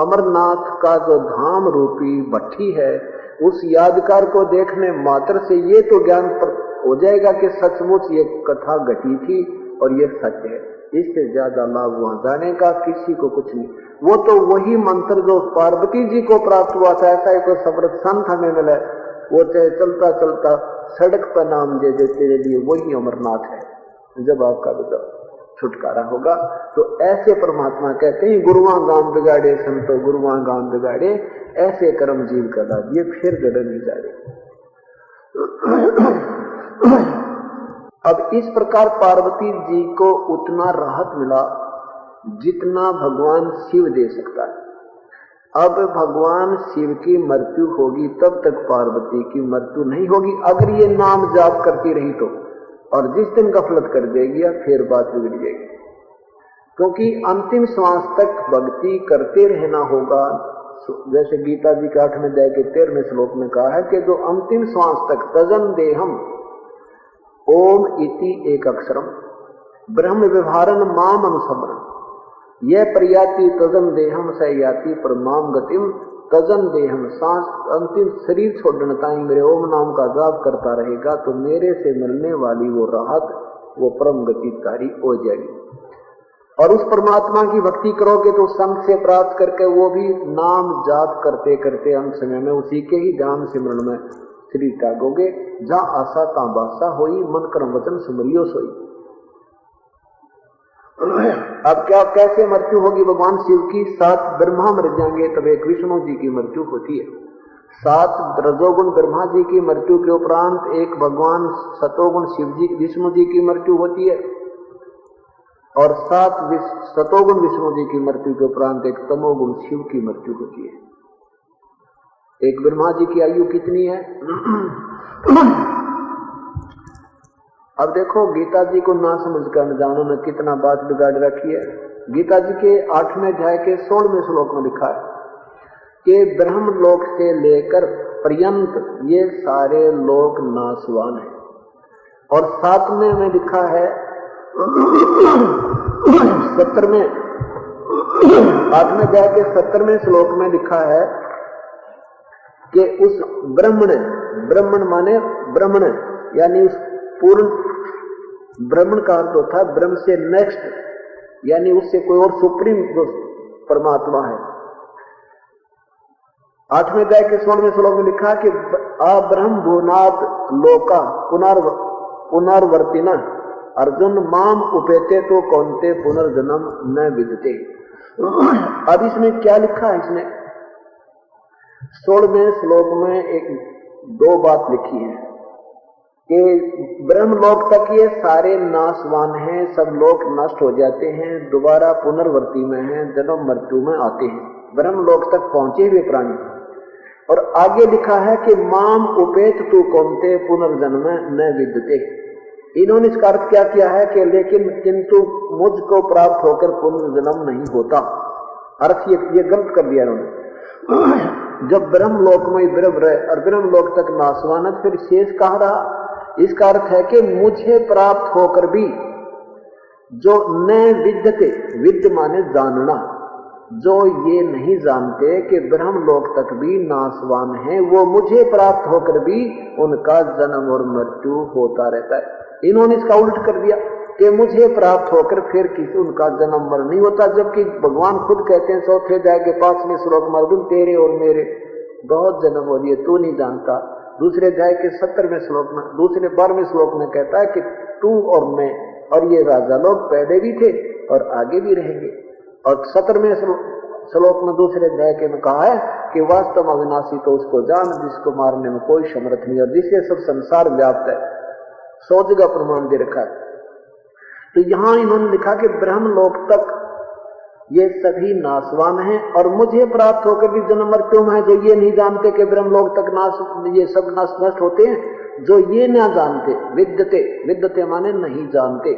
अमरनाथ का जो धाम रूपी भट्ठी है, उस यादगार को देखने मात्र से ये तो ज्ञान हो जाएगा कि सचमुच ये कथा घटी थी और ये सच है। इससे ज्यादा लाभ वहां जाने का किसी को कुछ नहीं। वो तो वही मंत्र जो पार्वती जी को प्राप्त हुआ था, ऐसा एक समर्थ संत हमें मिला, वो चाहे चलता चलता सड़क पर नाम दे दे तेरे लिए, वही अमरनाथ है। जब आपका छुटकारा होगा तो ऐसे परमात्मा कहते हैं, गुरुआ गांव बिगाड़े संतो गुरुआ गांव बिगाड़े, ऐसे कर्म जीव का लाभ, ये फिर गड़े नहीं जा रहे। अब इस प्रकार पार्वती जी को उतना राहत मिला जितना भगवान शिव दे सकता है। अब भगवान शिव की मृत्यु होगी तब तक पार्वती की मृत्यु नहीं होगी, अगर ये नाम जाप करती रही तो। और जिस दिन गफलत कर देगी फिर बात बिगड़ जाएगी, क्योंकि अंतिम श्वास तक भक्ति करते रहना होगा। जैसे गीता जी के 8वें अध्याय के 13वें श्लोक में कहा है कि जो अंतिम श्वास तक तजन देहम ओम इति एक अक्षरम ब्रह्म विभारण माम अनुसमरण यह प्रयाति तजन देहम स याति परमाम गतिम तजन देहम, सांस अंतिम शरीर छोड़ने ताई मेरे ओम नाम का जाप करता रहेगा तो मेरे से मिलने वाली वो राहत, वो परम गति तारी हो जाएगी। और उस परमात्मा की भक्ति करोगे तो संत से प्राप्त करके वो भी नाम जाप करते करते अंत समय में उसी के ही ध्यान सिमरण में श्री त्यागोगे। जहाँ आशा ता बासा होई, मन कर्म वचन सुमरियो सोई। अब क्या कैसे मृत्यु होगी भगवान शिव की? 7 ब्रह्मा मर जाएंगे तब एक विष्णु जी की मृत्यु होती है। 7 रजोगुण ब्रह्मा जी की मृत्यु के उपरांत एक भगवान सतोगुण शिव जी विष्णु जी की मृत्यु होती है, और 7 सतोगुण विष्णु जी की मृत्यु के उपरांत एक तमोगुण शिव की मृत्यु होती है। एक ब्रह्मा जी की आयु कितनी है? अब देखो गीता जी को ना समझ कर अनजानों ने कितना बात बिगाड़ रखी है। गीता जी के 8वें अध्याय के 16वें श्लोक में लिखा है कि ब्रह्म लोक से लेकर पर्यंत ये सारे लोक नाशवान है, और 7वें में लिखा है 17वें 8वें अध्याय के 70वें श्लोक में लिखा है कि उस ब्राह्मण माने ब्राह्मण, यानी उस पूर्ण ब्राह्मण का अर्थ होता है ब्रह्म से नेक्स्ट, यानी उससे कोई और सुप्रीम जो परमात्मा है। 8वें अध्याय के 16वें श्लोक में लिखा कि अब्रह्म भुवनात् लोका पुनर्वर्तिना अर्जुन माम उपेते तो कौनते पुनर्जन्म न विदते। अब इसमें क्या लिखा है, इसमें 16वें श्लोक में एक दो बात लिखी है कि ब्रह्मलोक तक ये सारे नाशवान हैं, सब लोग नष्ट हो जाते हैं, दोबारा पुनर्वर्ती में हैं, जन्म मृत्यु में आते हैं, ब्रह्मलोक तक पहुंचे हुए प्राणी। और आगे लिखा है कि माम उपेत तू कौनते पुनर्जन्म न विद्यते। इन्होंने इसका अर्थ क्या किया है कि लेकिन किंतु मुझको प्राप्त होकर पुनर्जन्म नहीं होता। अर्थ ये गलत कर दिया इन्होंने। जब ब्रह्मलोक में ब्रह्म रहे और ब्रह्मलोक तक नाशवान, फिर शेष कहाँ रहा? इसका अर्थ है कि मुझे प्राप्त होकर भी जो न विद्यते, विद्य माने जानना, जो ये नहीं जानते कि ब्रह्मलोक तक भी नाशवान है, वो मुझे प्राप्त होकर भी उनका जन्म और मृत्यु होता रहता है। इन्होंने इसका उल्ट कर दिया कि मुझे प्राप्त होकर फिर किसी उनका जन्म मरण नहीं होता, जबकि भगवान खुद कहते हैं 4थे अध्याय के 5वें श्लोक में, अर्जुन तेरे और मेरे बहुत जन्म हो लिए, तू नहीं जानता। दूसरे अध्याय के 70वें श्लोक में, दूसरे 12वें श्लोक में कहता है कि तू और मैं और ये राजा लोग पहले भी थे और आगे भी रहेंगे। और 17वें श्लोक में दूसरे अध्याय के में कहा है कि वास्तव अविनाशी तो उसको जान जिसको मारने में कोई समर्थ नहीं और जिससे सब संसार व्याप्त है। 100 जगह प्रमाण दे रखा है। तो यहां इन्होंने लिखा कि ब्रह्मलोक तक ये सभी नाशवान हैं और मुझे प्राप्त होकर भी जन्म मृत्यु में है, जो ये नहीं जानते कि ब्रह्मलोक तक ये सब नष्ट होते हैं, जो ये ना जानते, विद्यते माने नहीं जानते।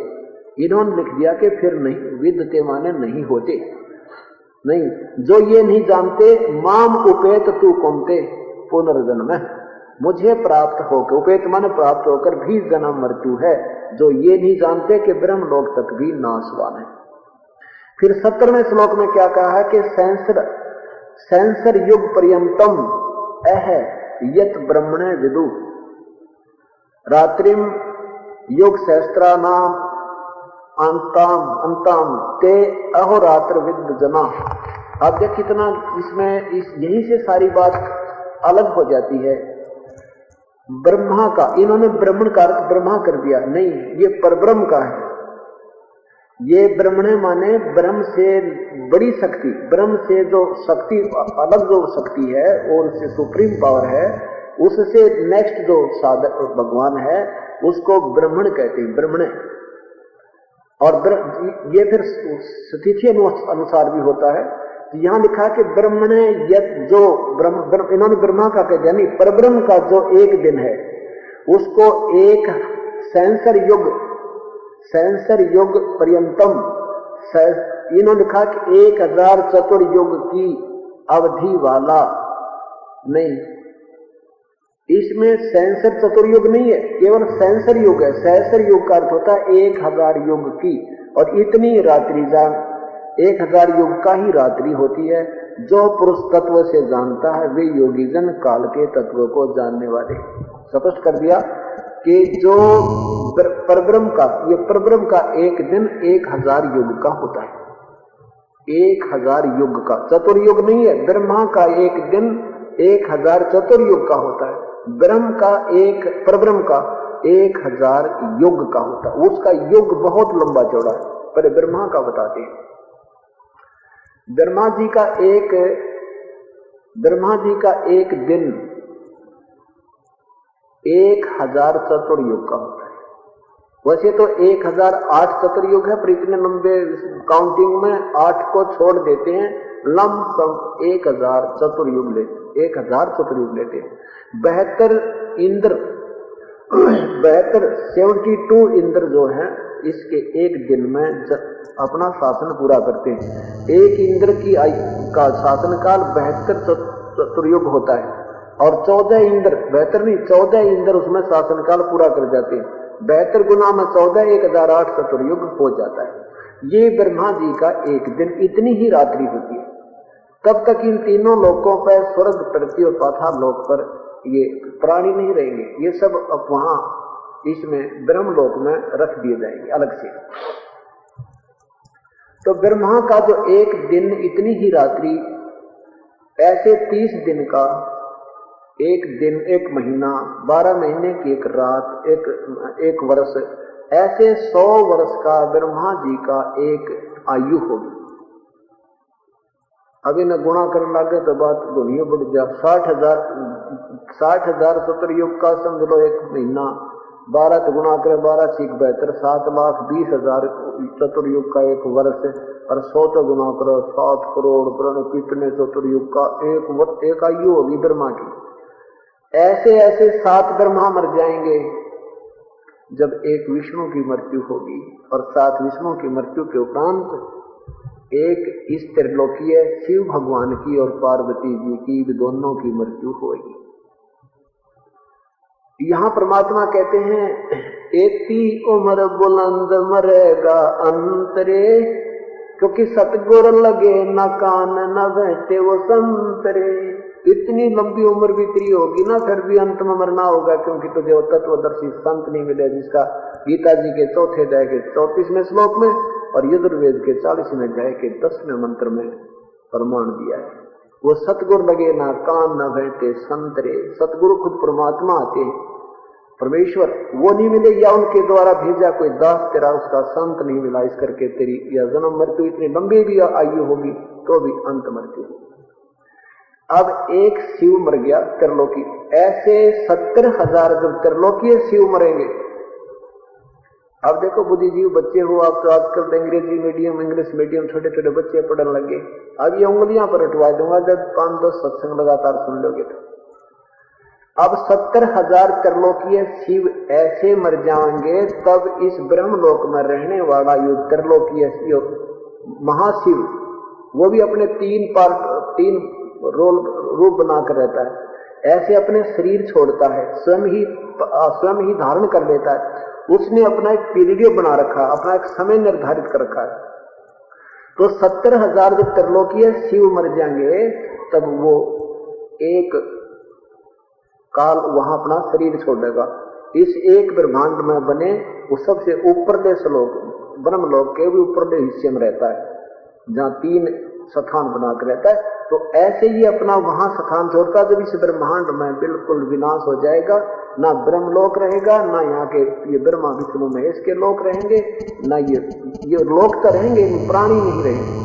इन्होंने लिख दिया कि फिर नहीं, विद्यते माने नहीं होते, नहीं, जो ये नहीं जानते, माम उपेत तू कौनते पुनर्जन्म, मुझे प्राप्त होकर, उपेत माने प्राप्त होकर भी जन्म मृत्यु है, जो ये नहीं जानते कि ब्रह्मलोक तक भी नाशवान है। फिर 17वें श्लोक में क्या कहा है कि सेंसर युग पर्यंतम अह यत ब्रह्मणे विदु रात्रिम युग सहस्त्रानाम अंताम ते अहोरात्र विद जना। अब देख कितना इसमें यहीं से सारी बात अलग हो जाती है। ब्रह्मा का, इन्होंने ब्राह्मण का अर्थ ब्रह्मा कर दिया, नहीं, ये परब्रह्म का है। ये ब्रह्मणे माने ब्रह्म से बड़ी शक्ति, ब्रह्म से जो शक्ति अलग जो शक्ति है और उससे सुप्रीम पावर है, उससे नेक्स्ट जो साधक भगवान है उसको ब्राह्मण कहते हैं, ब्रह्मणे। और ये फिर स्थिति अनुसार भी होता है। यहां लिखा है कि ब्रह्मणे यत जो इन्होंने ब्रह्मा का कह दिया, नहीं, परब्रह्म का जो एक दिन है उसको एक सेंसर युग पर्यंतम, इन्होंने लिखा कि 1000 चतुर्युग की अवधि वाला। नहीं, इसमें सेंसर चतुर्युग नहीं है, केवल सेंसर युग है। सहस्र युग का अर्थ होता है 1000 युग की, और इतनी रात्रि 1000 युग का ही रात्रि होती है। जो पुरुष तत्व से जानता है वे योगी जन काल के तत्व को जानने वाले। स्पष्ट कर दिया कि जो परब्रह्म का, ये परब्रह्म का एक दिन 1000 युग का होता है। 1000 युग का, चतुर्युग नहीं है। ब्रह्मा का एक दिन 1000 चतुर्युग का होता है। परब्रह्म का 1000 युग का होता है। उसका युग बहुत लंबा चौड़ा है। पहले ब्रह्मा का बताते हैं। ब्रह्मा जी का एक दिन 1000 चतुर्युग का होता है। वैसे तो 1008 चतुर्युग है, पर इतने लंबे काउंटिंग में 8 को छोड़ देते हैं, लमसम 1000 चतुर्युग लेते, 1000 चतुर्युग लेते हैं। 72 इंद्र जो हैं, इसके एक दिन में अपना शासन पूरा करते हैं। एक इंद्र की का शासन काल 72 चतुर्युग होता है, और 14 इंद्र, 14 इंद्र उसमें शासन काल पूरा कर जाते हैं। 72 गुना में 14, 1008 चतुर्युग हो जाता है। ये ब्रह्मा जी का एक दिन, इतनी ही रात्रि होती है। तब तक इन तीनों लोकों पर, स्वर्ग, पृथ्वी और पाताल लोक पर ये प्राणी नहीं रहेंगे, ये सब अब वहां इसमें ब्रह्मलोक में रख दिए जाएंगे अलग से। तो ब्रह्मा का जो एक दिन, इतनी ही रात्रि, ऐसे 30 दिन का एक दिन, एक महीना, 12 महीने की एक रात, एक वर्ष, ऐसे 100 वर्ष का ब्रह्मा जी का एक आयु होगी। अब इन्हें गुणा करने लगे तो बात दुनिया बढ़ जा। 60,000 चतुर्युग का समझ लो एक महीना, 12 तो गुणा करे 12 × 72, 7,20,000 चतुर्युग का एक वर्ष, और 100 तो गुणा करो 7 करोड़ कितने चतुर्युग का एक आयु होगी ब्रह्मा की। ऐसे ऐसे 7 ब्रह्मा मर जाएंगे जब एक विष्णु की मृत्यु होगी, और 7 विष्णु की मृत्यु के उपरांत एक इस त्रिलोकीय शिव भगवान की और पार्वती जी की भी दोनों की मृत्यु होगी। यहां परमात्मा कहते हैं, एती उम्र बुलंद मरेगा अंतरे, क्योंकि सतगुर लगे न कान न बैठे वो संतरे। इतनी लंबी उम्र भी तेरी होगी ना, फिर भी अंत में मरना होगा, क्योंकि तुझे वो तत्वदर्शी संत नहीं मिले जिसका गीता जी के 4th अध्याय के 34वें श्लोक में और यजुर्वेद के 40वें अध्याय के 10वें मंत्र में प्रमाण दिया है। वो सतगुरु लगे ना कान न बैठे संतरे। सतगुरु खुद परमात्मा आते, परमेश्वर, वो नहीं मिले, या उनके द्वारा भेजा कोई दास तेरा, उसका संत नहीं मिला, इस करके तेरी या जन्म मृत्यु इतनी लंबी भी आयु होगी तो भी अंत मृत्यु होगी। अब एक शिव मर गया त्रिलोकी, ऐसे 70,000 जब त्रिलोकीय शिव मरेंगे। अब देखो बुद्धिजीव बच्चे हो आप, तो आजकल अंग्रेजी मीडियम, इंग्लिश मीडियम छोटे छोटे बच्चे पढ़ने लगे। अब ये उंगलियां पर उठवा दूंगा जब 5-10 सत्संग लगातार सुन लोगे तो। अब 70,000 त्रिलोकीय शिव ऐसे मर जाएंगे, तब इस ब्रह्मलोक में रहने वाला यो त्रिलोकीय महाशिव, वो भी अपने 3 रूप बनाकर रहता है। ऐसे अपने शरीर छोड़ता है, स्वयं ही धारण कर लेता है। उसने अपना एक पीरियड बना रखा, अपना एक समय निर्धारित कर रखा है। तो 70,000 जब त्रिलोकीय शिव मर जाएंगे, तब वो एक काल वहां अपना शरीर छोड़ेगा। इस एक ब्रह्मांड में बने वो सबसे ऊपरले श्लोक, ब्रह्मलोक के भी ऊपरले हिस्से में रहता है, जहां 3 स्थान बनाकर रहता है। तो ऐसे ही अपना वहां स्थान छोड़ता, जब इस ब्रह्मांड में बिल्कुल विनाश हो जाएगा, ना ब्रह्मलोक रहेगा, ना यहाँ के ये ब्रह्मा विष्णु महेश के लोक रहेंगे, ना ये लोक तो रहेंगे, प्राणी नहीं रहेंगे।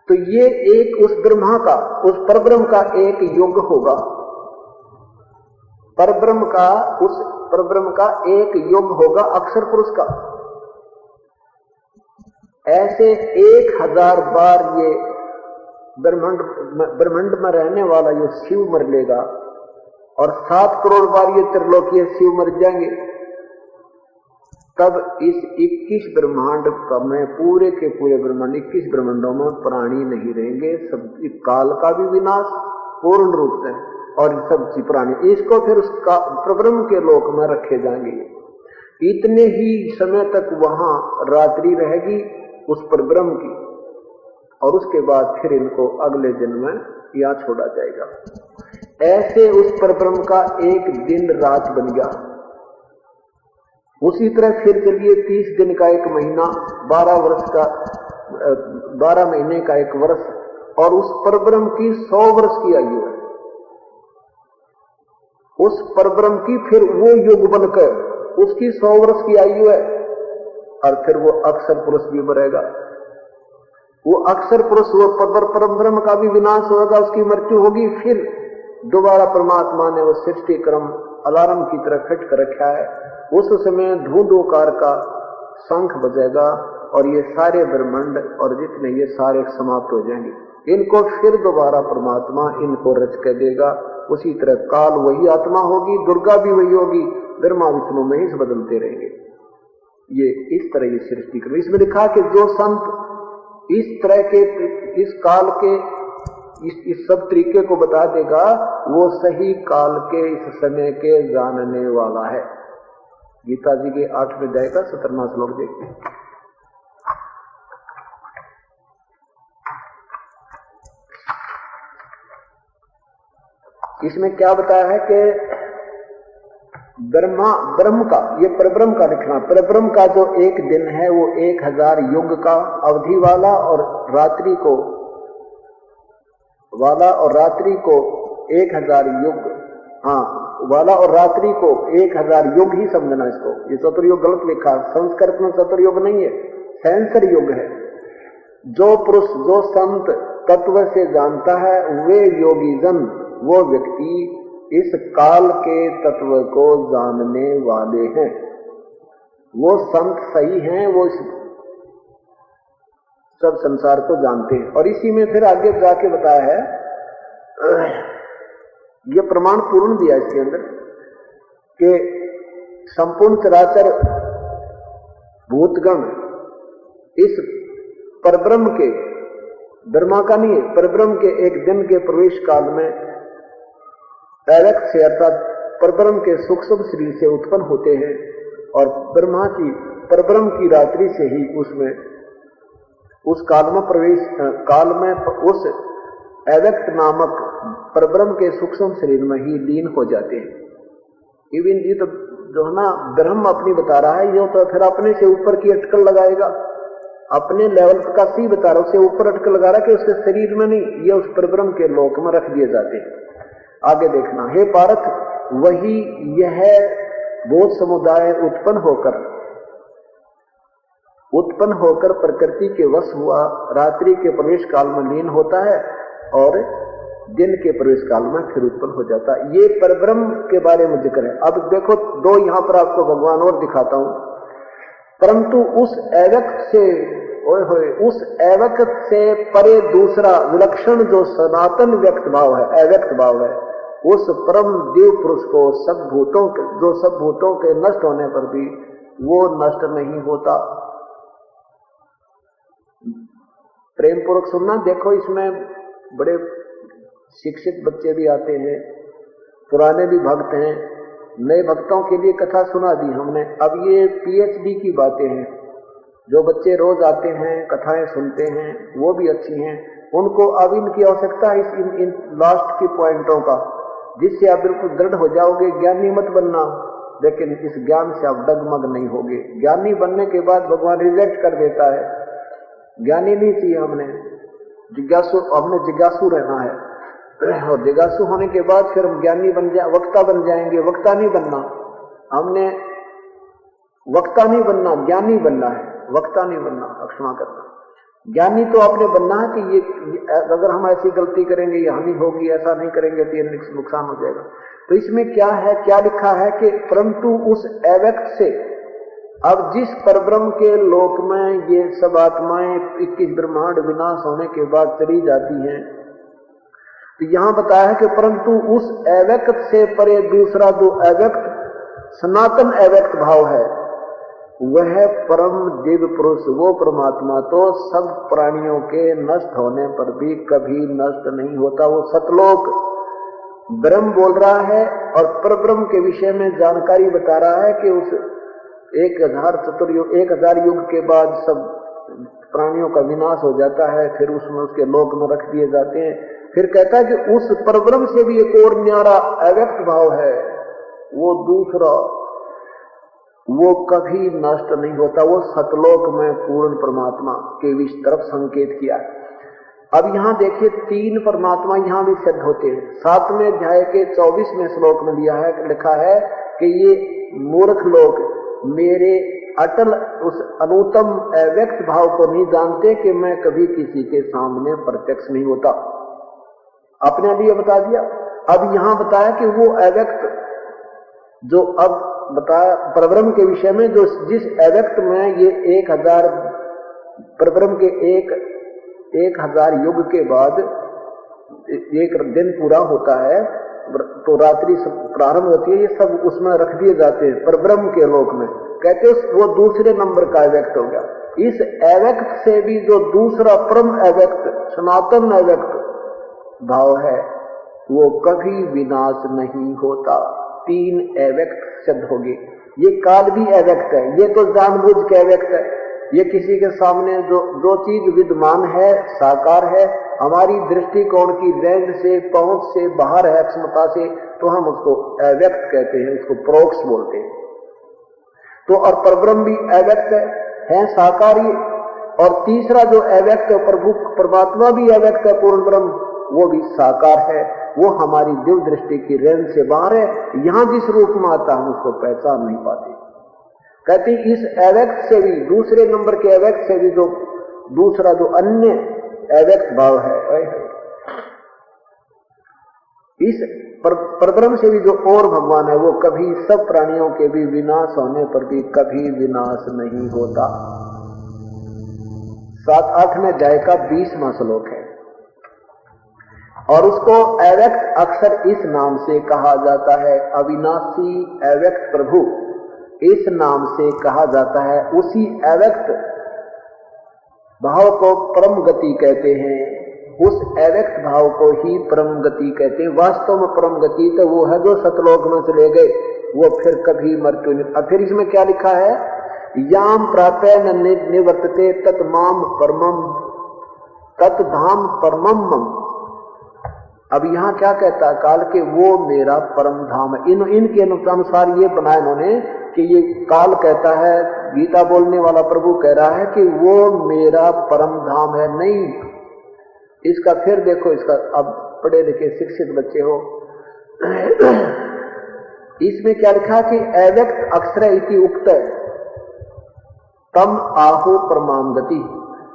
तो ये एक उस ब्रह्मा का, उस परब्रह्म का एक युग होगा। परब्रह्म का, उस परब्रह्म का एक युग होगा अक्षर पुरुष का। ऐसे 1000 बार ये ब्रह्मांड में रहने वाला ये शिव मर लेगा, और 7 करोड़ बार ये त्रिलोकीय शिव मर जाएंगे। तब इस 21 ब्रह्मांड में, पूरे के पूरे ब्रह्मांड 21 ब्रह्मांडों में प्राणी नहीं रहेंगे। सब काल का भी विनाश पूर्ण रूप से, और सब प्राणी इसको फिर उसका परब्रह्म के लोक में रखे जाएंगे। इतने ही समय तक वहां रात्रि रहेगी उस परब्रह्म की, और उसके बाद फिर इनको अगले जन्म में यहाँ छोड़ा जाएगा। ऐसे उस परब्रह्म का एक दिन रात बन गया। उसी तरह फिर चलिए 30 दिन का एक महीना, 12 महीने का एक वर्ष, और उस परब्रह्म की 100 वर्ष की आयु है। उस परब्रह्म की फिर वो युग बनकर उसकी 100 वर्ष की आयु है, और फिर वो अक्षर पुरुष भी मरेगा। वो अक्षर पुरुष, वो परब्रह्म का भी विनाश होगा, उसकी मृत्यु होगी। फिर दोबारा परमात्मा ने वो सृष्टि क्रम अलार्म की तरह खट कर रखा है। उस समय धूंधोकार का शंख बजेगा, और ये सारे ब्रह्मांड और जितने ये सारे समाप्त हो जाएंगे। इनको फिर दोबारा परमात्मा इनको रच कर देगा। उसी तरह काल वही आत्मा होगी, दुर्गा भी वही होगी, ब्रह्मा विष्णु में ही बदलते रहेंगे। ये इस तरह ये सृष्टि क्रम। इसमें लिखा कि जो संत इस तरह के, इस काल के, इस सब तरीके को बता देगा, वो सही काल के, इस समय के जानने वाला है। गीता जी के 8वें अध्याय का 17वां श्लोक देखते हैं। इसमें क्या बताया है कि ब्रह्म का, ये परब्रह्म का लिखना, परब्रह्म का जो एक दिन है वो 1000 युग का अवधि वाला और रात्रि को 1000 युग, वाला और रात्रि को 1000 युग ही समझना इसको। ये चतुर्युग गलत लिखा, संस्कृत में चतुर्युग नहीं है, सहस्र युग है। जो पुरुष, जो संत तत्व से जानता है वे योगी जन, वो व्यक्ति इस काल के तत्व को जानने वाले हैं, वो संत सही हैं, वो इस सब संसार को जानते हैं। और इसी में फिर आगे जाके बताया है, ये प्रमाण पूर्ण दिया इसके अंदर कि संपूर्ण चराचर भूतगण इस परब्रह्म के, ब्रह्मा का नहीं है, परब्रह्म के एक दिन के प्रवेश काल में डायरेक्ट से अर्थात परब्रह्म के सूक्ष्म शरीर से उत्पन्न होते हैं और ब्रह्मा की परब्रह्म की रात्रि से ही उसमें उस काल में उस अव्यक्त नामक परब्रह्म के सूक्ष्म शरीर में ही लीन हो जाते हैं। इवन ये तो जो है ना ब्रह्म अपनी बता रहा है, ये तो फिर अपने से ऊपर की अटकल लगाएगा, अपने लेवल का सी बता रहा है, उससे ऊपर अटकल लगा रहा है कि उसके शरीर में नहीं, ये उस परब्रह्म के लोक में रख दिए जाते हैं। आगे देखना, हे पार्थ, वही यह बोध समुदाय उत्पन्न होकर प्रकृति के वश हुआ रात्रि के प्रवेश काल में लीन होता है और दिन के प्रवेश काल में फिर उत्पन्न हो जाता है। ये परब्रह्म के बारे में जिक्र है। अब देखो दो यहां पर आपको भगवान और दिखाता हूं। परंतु उस अव्यक्त से, उस अव्यक्त से परे दूसरा विलक्षण जो सनातन व्यक्त भाव है, अव्यक्त भाव है, उस परम देव पुरुष को सब भूतों के नष्ट होने पर भी वो नष्ट नहीं होता। प्रेम पूर्वक सुनना, देखो इसमें बड़े शिक्षित बच्चे भी आते हैं, पुराने भी भक्त हैं, नए भक्तों के लिए कथा सुना दी हमने। अब ये पीएचडी की बातें हैं, जो बच्चे रोज आते हैं कथाएं सुनते हैं वो भी अच्छी हैं, उनको अब इनकी आवश्यकता है इन लास्ट की पॉइंटों का, जिससे आप बिल्कुल दृढ़ हो जाओगे। ज्ञानी मत बनना, लेकिन इस ज्ञान से आप डगमग नहीं होगे। ज्ञानी बनने के बाद भगवान रिजेक्ट कर देता है, ज्ञानी नहीं चाहिए, हमने जिज्ञासु रहना है। और जिज्ञासु होने के बाद फिर हम ज्ञानी वक्ता बन जाएंगे। वक्ता नहीं बनना, हमने वक्ता नहीं बनना, ज्ञानी बनना है, वक्ता नहीं बनना, क्षमा करना। ज्ञानी तो आपने बनना है कि ये अगर हम ऐसी गलती करेंगे ये हानि होगी, ऐसा नहीं करेंगे तो ये नुकसान हो जाएगा। तो इसमें क्या है, क्या लिखा है कि परंतु उस अव्यक्त से, अब जिस परब्रह्म के लोक में ये सब आत्माएं 21 ब्रह्मांड विनाश होने के बाद चली जाती हैं, तो यहां बताया है कि परंतु उस अव्यक्त से परे दूसरा जो अव्यक्त सनातन अव्यक्त भाव है, वह परम दिव्य पुरुष, वो परमात्मा तो सब प्राणियों के नष्ट होने पर भी कभी नष्ट नहीं होता। वो सतलोक ब्रह्म बोल रहा है और परब्रह्म के विषय में जानकारी बता रहा है कि उस 1000 युग के बाद सब प्राणियों का विनाश हो जाता है, फिर उसमें उसके लोक में रख दिए जाते हैं। फिर कहता है कि उस परब्रह्म से भी एक और न्यारा अव्यक्त भाव है, वो दूसरा, वो कभी नष्ट नहीं होता, वो सतलोक में पूर्ण परमात्मा के विष तरफ संकेत किया। अब यहां देखिए 3 परमात्मा यहां भी सिद्ध होते हैं। 7वें अध्याय के 24वें श्लोक में लिखा है कि ये मूर्ख लोग मेरे अटल उस अनुत्तम अव्यक्त भाव को नहीं जानते कि मैं कभी किसी के सामने प्रत्यक्ष नहीं होता। अपने लिए बता दिया। अब यहां बताया कि वो अव्यक्त जो अब बताया परब्रह्म के विषय में, जो जिस अव्यक्त में ये 1000 परब्रह्म के 1000 युग के बाद एक दिन पूरा होता है तो रात्रि प्रारंभ होती है, ये सब उसमें रख दिए जाते हैं परब्रह्म के लोक में। कहते वो दूसरे नंबर का अव्यक्त हो गया। इस अव्यक्त से भी जो दूसरा परम अव्यक्त सनातन अव्यक्त भाव है वो कभी विनाश नहीं होता। 3 अव्यक्त सिद्ध होगी। ये काल भी अव्यक्त है, ये तो जानबूझ के अव्यक्त है। ये किसी के सामने जो चीज विद्यमान है, साकार है, हमारी दृष्टिकोण की रेंज से, पहुंच से बाहर है, क्षमता से, तो हम उसको अव्यक्त कहते हैं, उसको प्रोक्ष बोलते हैं। तो और परब्रह्म भी अव्यक्त है साकारी। और तीसरा जो अव्यक्त है, प्रभु परमात्मा भी अव्यक्त है, पूर्ण ब्रह्म, वो भी साकार है। वो हमारी दिव्य दृष्टि की रेंज से बाहर है। यहां जिस रूप में आता हम उसको पहचान नहीं पाते। कहते इस अव्यक्त से भी, दूसरे नंबर के अव्यक्त से भी, जो दूसरा जो अन्य अव्यक्त भाव है, इस परब्रह्म से भी जो और भगवान है, वो कभी सब प्राणियों के भी विनाश होने पर भी कभी विनाश नहीं होता। 7-8वें अध्याय का 20वां श्लोक है। और उसको अव्यक्त अक्षर इस नाम से कहा जाता है, अविनाशी अव्यक्त प्रभु इस नाम से कहा जाता है। उसी अव्यक्त भाव को परम गति कहते हैं। उस अव्यक्त भाव को ही परम गति कहते हैं। वास्तव में परम गति तो वो है जो सतलोक में चले गए, वो फिर कभी मृत्यु नहीं। अब फिर इसमें क्या लिखा है, याम प्राप्य न निवर्तते तत्माम परमम तत्धाम परमम मम। अब यहां क्या कहता है, काल के वो मेरा परम धाम है। इनके अनुसार ये बनाया इन्होंने कि ये काल कहता है, गीता बोलने वाला प्रभु कह रहा है कि वो मेरा परम धाम है। नहीं, इसका फिर देखो, इसका अब पढ़े लिखे शिक्षित बच्चे हो, इसमें क्या लिखा कि अव्यक्त अक्षर इति उक्त तम आहु परमाम गति।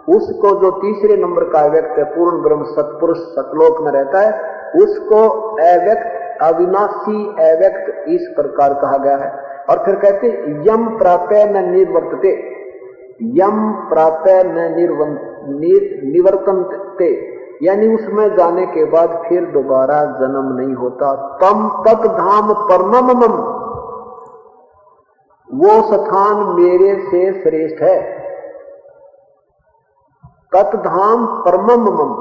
उसको जो तीसरे नंबर का अव्यक्त है, पूर्ण ब्रह्म सतपुरुष सतलोक में रहता है, उसको अव्यक्त अविनाशी अव्यक्त इस प्रकार कहा गया है। और फिर कहते यम प्राप्य न निर्वर्तते, यम प्राप्य न निवर्तन्ते, यानी उसमें जाने के बाद फिर दोबारा जन्म नहीं होता। तम तत् धाम परमम, वो स्थान मेरे से श्रेष्ठ है। तत्धाम परमम मम,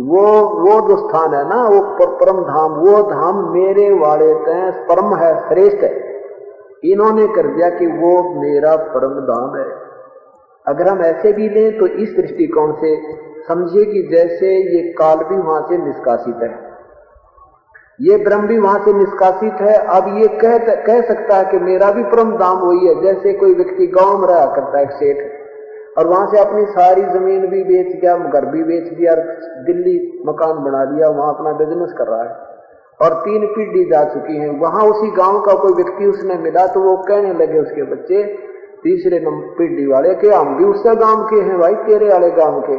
वो जो स्थान है ना, वो परम धाम, वो धाम मेरे वाले तय परम है, श्रेष्ठ है। इन्होंने कर दिया कि वो मेरा परम धाम है। अगर हम ऐसे भी लें तो इस दृष्टिकोण से समझिए कि जैसे ये काल भी वहां से निष्कासित है, ये ब्रह्म भी वहां से निष्कासित है। अब ये कह सकता है कि मेरा भी परम धाम वही है। जैसे कोई व्यक्ति गांव में रहा करता है, एक सेठ, और वहां से अपनी सारी जमीन भी बेच दिया, घर भी बेच दिया, दिल्ली मकान बना लिया, वहां अपना बिजनेस कर रहा है, और 3 पीढ़ी जा चुकी हैं। वहां उसी गांव का कोई व्यक्ति उसने मिला तो वो कहने लगे उसके बच्चे, तीसरे पीढ़ी वाले, कि हम भी उससे गांव के हैं भाई, तेरे वाले गांव के।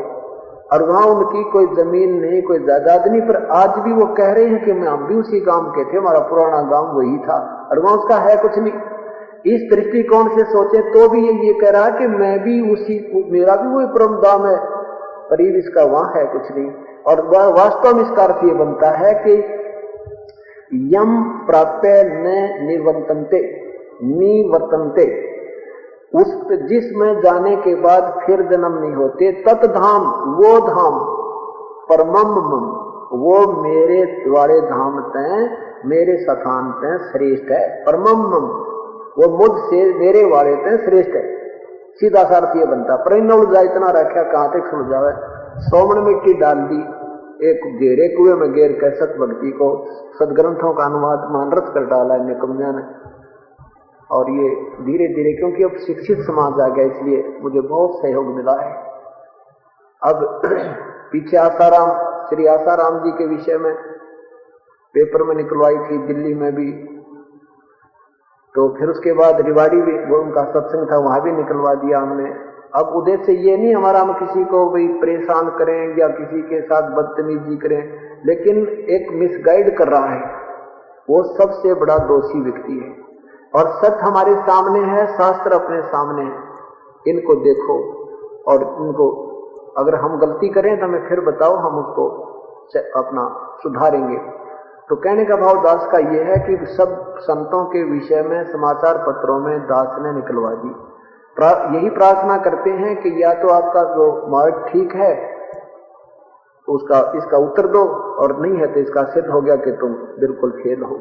और वहां उनकी कोई जमीन नहीं, कोई जायदाद नहीं, पर आज भी वो कह रहे हैं कि हम भी उसी गांव के थे, हमारा पुराना गांव वही था, और वहां उसका है कुछ नहीं। इस दृष्टिकोण से सोचे तो भी ये कह रहा है कि मैं भी उसी, मेरा भी वही परम धाम है, करीब इसका वहां है कुछ नहीं। और वास्तव में इसका अर्थ ये बनता है कि यम प्राप्य न निवर्तन्ते, उस जिसमें जाने के बाद फिर जन्म नहीं होते, तत्धाम वो धाम, परमम मम वो मेरे वाले धाम तय, मेरे स्थान तय श्रेष्ठ है। परमम मम वो मुझसे मेरे वाले तय श्रेष्ठ है। सीधा सा अर्थ ये बनता। पर इन उलझा इतना रखा कहां तक सुलझावे। सोमन मिट्टी डाल दी, एक घेरे कुएं में घेर कर सत भक्ति को सदग्रंथों का अनुवाद मानरस कर डाला है निकम्या ने। और ये धीरे धीरे, क्योंकि अब शिक्षित समाज आ गया, इसलिए मुझे बहुत सहयोग मिला है। अब पीछे आसाराम, श्री आसाराम जी के विषय में पेपर में निकलवाई थी, दिल्ली में भी, तो फिर उसके बाद रिवाड़ी भी, वो उनका सत्संग था, वहां भी निकलवा दिया हमने। अब उद्देश्य ये नहीं हमारा हम किसी को भी परेशान करें या किसी के साथ बदतमीजी करें, लेकिन एक मिसगाइड कर रहा है वो सबसे बड़ा दोषी व्यक्ति है। और सत्य हमारे सामने है, शास्त्र अपने सामने है, इनको देखो और इनको, अगर हम गलती करें तो हमें फिर बताओ, हम उसको अपना सुधारेंगे। तो कहने का भाव दास का यह है कि सब संतों के विषय में समाचार पत्रों में दास ने निकलवा दी। यही प्रार्थना करते हैं कि या तो आपका जो मार्ग ठीक है तो इसका उत्तर दो, और नहीं है तो इसका सिद्ध हो गया कि तुम बिल्कुल फेल हो।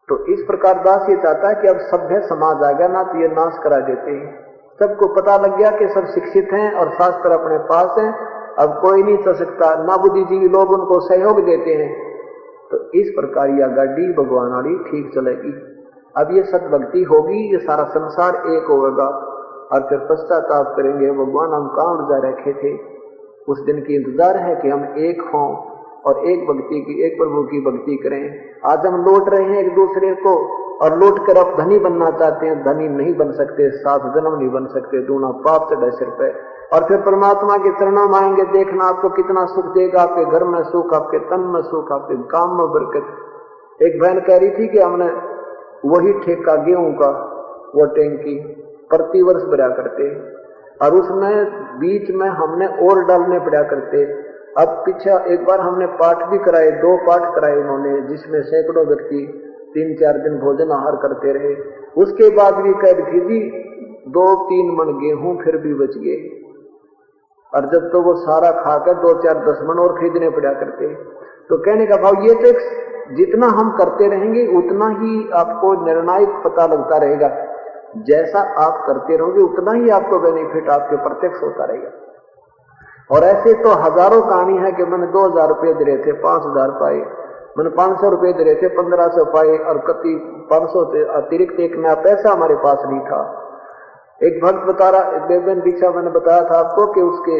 तो इस प्रकार दास ये चाहता है कि अब सभ्य समाज आ गया ना, तो ये नाश करा देते हैं। सबको पता लग गया कि सब शिक्षित हैं और शास्त्र अपने पास हैं, अब कोई नहीं चल सकता, ना बुद्धिजीवी लोग उनको सहयोग देते हैं। तो इस प्रकार यह गाड़ी भगवान वाली ठीक चलेगी। अब ये सतभक्ति होगी, ये सारा संसार एक होगा और फिर पश्चाताप करेंगे, भगवान हम कहाँ जा रखे थे। उस दिन की इंतजार है कि हम एक हों और एक भक्ति की, एक प्रभु की भक्ति करें। आज हम लौट रहे हैं एक दूसरे को और लौट कर अब धनी बनना चाहते हैं, धनी नहीं बन सकते, 7 जन्म नहीं बन सकते, दूना पाप चढ़े सिर पे। और फिर परमात्मा के चरणों में आएंगे, देखना आपको कितना सुख देगा, आपके घर में सुख, आपके तन में सुख, आपके काम में बरकत। एक बहन कह रही थी कि हमने वही ठेका गेहूं का, वो टैंकी प्रतिवर्ष भरा करते और उसमें बीच में हमने और डालने पड़ा करते। अब पीछे एक बार हमने पाठ भी कराए, 2 पाठ कराए उन्होंने, जिसमें सैकड़ों व्यक्ति 3-4 दिन भोजन आहार करते रहे। उसके बाद भी कह रही थी जी 2-3 मन गेहूं फिर भी बच गए, और जब तो वो सारा खाकर 2-4-10 मन और खरीदने पड़ा करते। तो कहने का भाव ये तो जितना हम करते रहेंगे उतना ही आपको निर्णायक पता लगता रहेगा, जैसा आप करते रहोगे उतना ही आपको बेनिफिट आपके प्रत्यक्ष होता रहेगा। और ऐसे तो हजारों कहानी है कि मैंने 2000 रुपये दे रहे थे 5000 पाए, मैंने 500 रुपये दे रहे थे 1500 पाए, और कति 500 से अतिरिक्त एक नया पैसा हमारे पास नहीं था। एक भक्त बता रहा, बेबन पीछा मैंने बताया था आपको कि उसके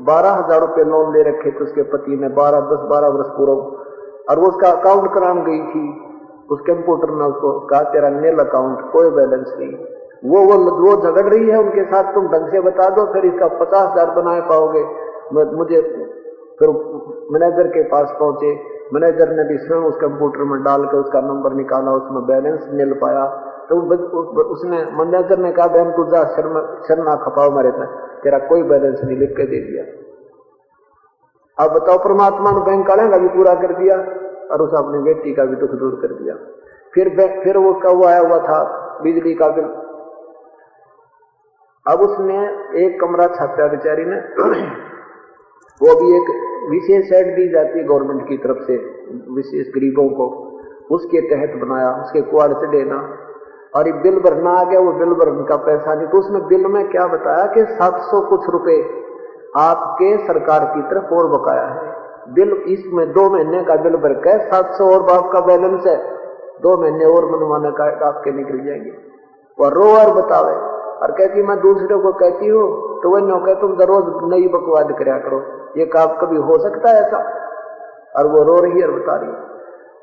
12,000 रुपये लोन ले रखे थे उसके पति ने, 10-12 वर्ष पूर्व, और वो उसका अकाउंट कराने गई थी, उस कंप्यूटर ने उसको कहा तेरा नील अकाउंट, कोई बैलेंस नहीं। वो झगड़ रही है उनके साथ, तुम ढंग से बता दो फिर इसका 50,000 बना पाओगे। मुझे फिर मैनेजर के पास पहुंचे, मैनेजर ने भी स्वयं उस कंप्यूटर में डालकर उसका नंबर निकाला, उसमें बैलेंस मिल पाया। तो उसने मैनेजर ने कहा बहन तू जा, शर्म ना खपाओ मेरे पे, तेरा कोई बैलेंस नहीं, लिख के दे दिया। अब बताओ, परमात्मा ने बैंक वाले का भी पूरा कर दिया और उस अपनी बेटी का भी दुख दूर कर दिया। फिर वो कब आया हुआ था बिजली का बिल, अब उसने एक कमरा छापा बेचारी ने, वो भी एक विशेष साइड दी जाती है गवर्नमेंट की तरफ से विशेष गरीबों को, उसके तहत बनाया, उसके कुआड़ से देना, और ये बिल भरना आ गया, वो बिल भरने का पैसा नहीं। तो उसमें बिल में क्या बताया कि 700 कुछ रुपए आपके सरकार की तरफ और बकाया है। बिल इसमें 2 महीने का बिल भर के 700 और बाप का बैलेंस है, 2 महीने और मनमाने का आपके निकल जाएंगे। और रो और बतावे और कहती मैं दूसरे को कहती हूँ तो वह नो कह तुम रोज नई बकवाद कराया करो, ये काम कभी हो सकता है ऐसा? और वो रो रही है और बता रही है।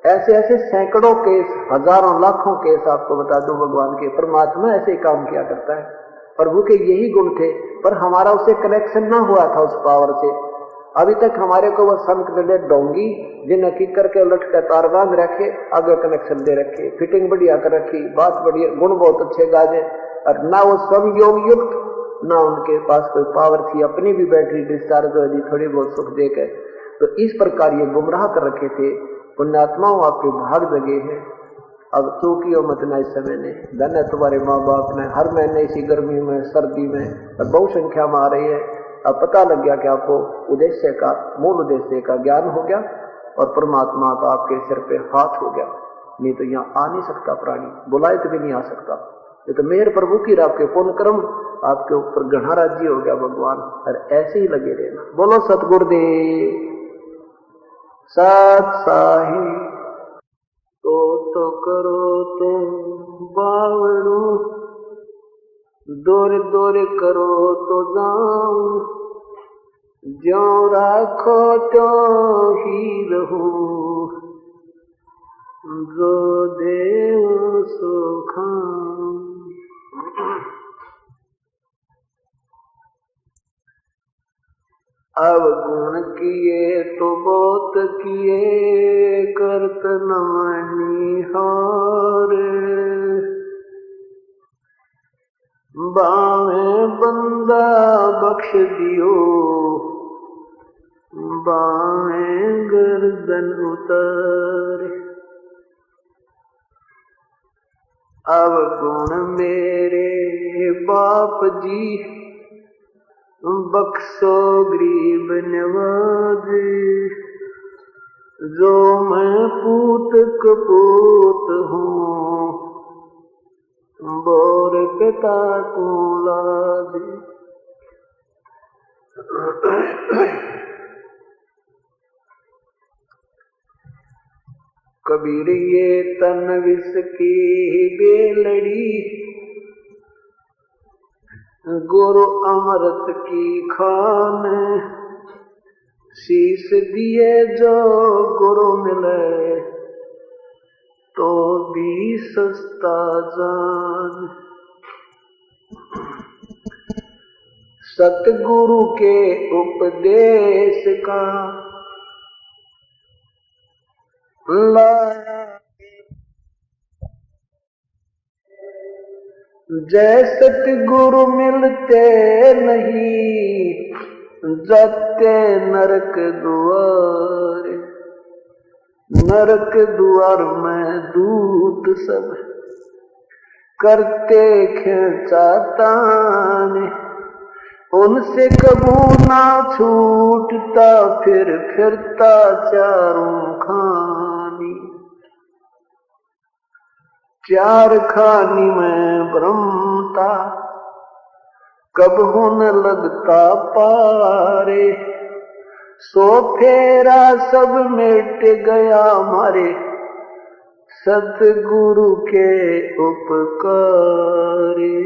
ऐसे ऐसे सैकड़ों केस, हजारों लाखों केस आपको बता दूं भगवान के। परमात्मा ऐसे काम किया करता है, प्रभु के यही गुण थे, पर हमारा उससे कनेक्शन ना हुआ था उस पावर से। अभी तक हमारे को वो संत मिले डोंगी जिन्हें की करके लट के तार बांध रखे, आगे कनेक्शन दे रखे, फिटिंग बढ़िया कर रखी, बात बढ़िया, गुण बहुत अच्छे गाजे, और ना वो सब योग युक्त, ना उनके पास कोई पावर थी, अपनी भी बैटरी डिस्चार्ज हो जी थोड़ी बहुत सुख देकर। तो इस प्रकार ये गुमराह कर रखे थे। पुण्यात्माओं आपके भाग जगे हैं, अब चूकियो मत ना इस समय ने, धन है तुम्हारे माँ बाप ने, हर महीने इसी गर्मी में सर्दी में बहु संख्या में आ रही है। अब पता लग गया कि आपको उद्देश्य का, मूल उद्देश्य का ज्ञान हो गया और परमात्मा का आपके सिर पे हाथ हो गया। नहीं तो यहाँ आ नहीं सकता प्राणी, बुलाए तो भी नहीं आ सकता। ये तो मेहर प्रभु की, आपके पुण्य कर्म आपके ऊपर गढ़ा राज्य हो गया भगवान, और ऐसे ही लगे रहना। बोलो सतगुरुदेव सत साहिब। तो करो तो बावड़ू, दौरे दौरे करो तो जाऊं, ज्यों राखो तो ही रहूं, जो देव सो खाऊं। अब गुण किए तो बहुत किए, करत न निहार, बावे बंदा बख्श दियो, बावे गर्दन उतार। अब गुण मेरे बाप जी, बख्शो गरीब नवाज़, जो मैं पूत कपूत हूँ, बोर पिता को लाज। कबीर ये तन विष की बेलड़ी, गुरु अमृत की खान, शीश दिए जो गुरु मिले तो भी सस्ता जान। सतगुरु के उपदेश का लाया जय सतगुरु मिलते नहीं, जाते नरक द्वार। नरक द्वार में दूत सब करते खिंचातान, उनसे कबू ना छूटता फिर फिरता चारों खानी। चार खानी में ब्रह्मता कब होने लगता पारे, सो फेरा सब मिट गया हमारे सतगुरु के उपकारे।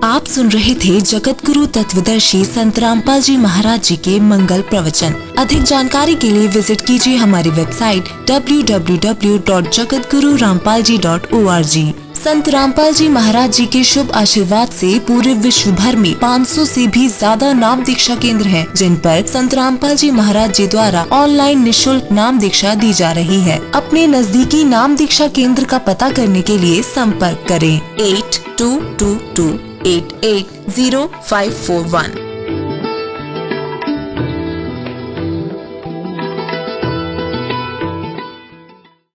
आप सुन रहे थे जगत गुरु तत्वदर्शी संत रामपाल जी महाराज जी के मंगल प्रवचन। अधिक जानकारी के लिए विजिट कीजिए हमारी वेबसाइट www.jagatgururampalji.org। संत रामपाल जी महाराज जी के शुभ आशीर्वाद से पूरे विश्व भर में 500 से भी ज्यादा नाम दीक्षा केंद्र हैं, जिन पर संत रामपाल जी महाराज जी द्वारा ऑनलाइन निशुल्क नाम दीक्षा दी जा रही है। अपने नजदीकी नाम दीक्षा केंद्र का पता करने के लिए संपर्क करें 8222880541।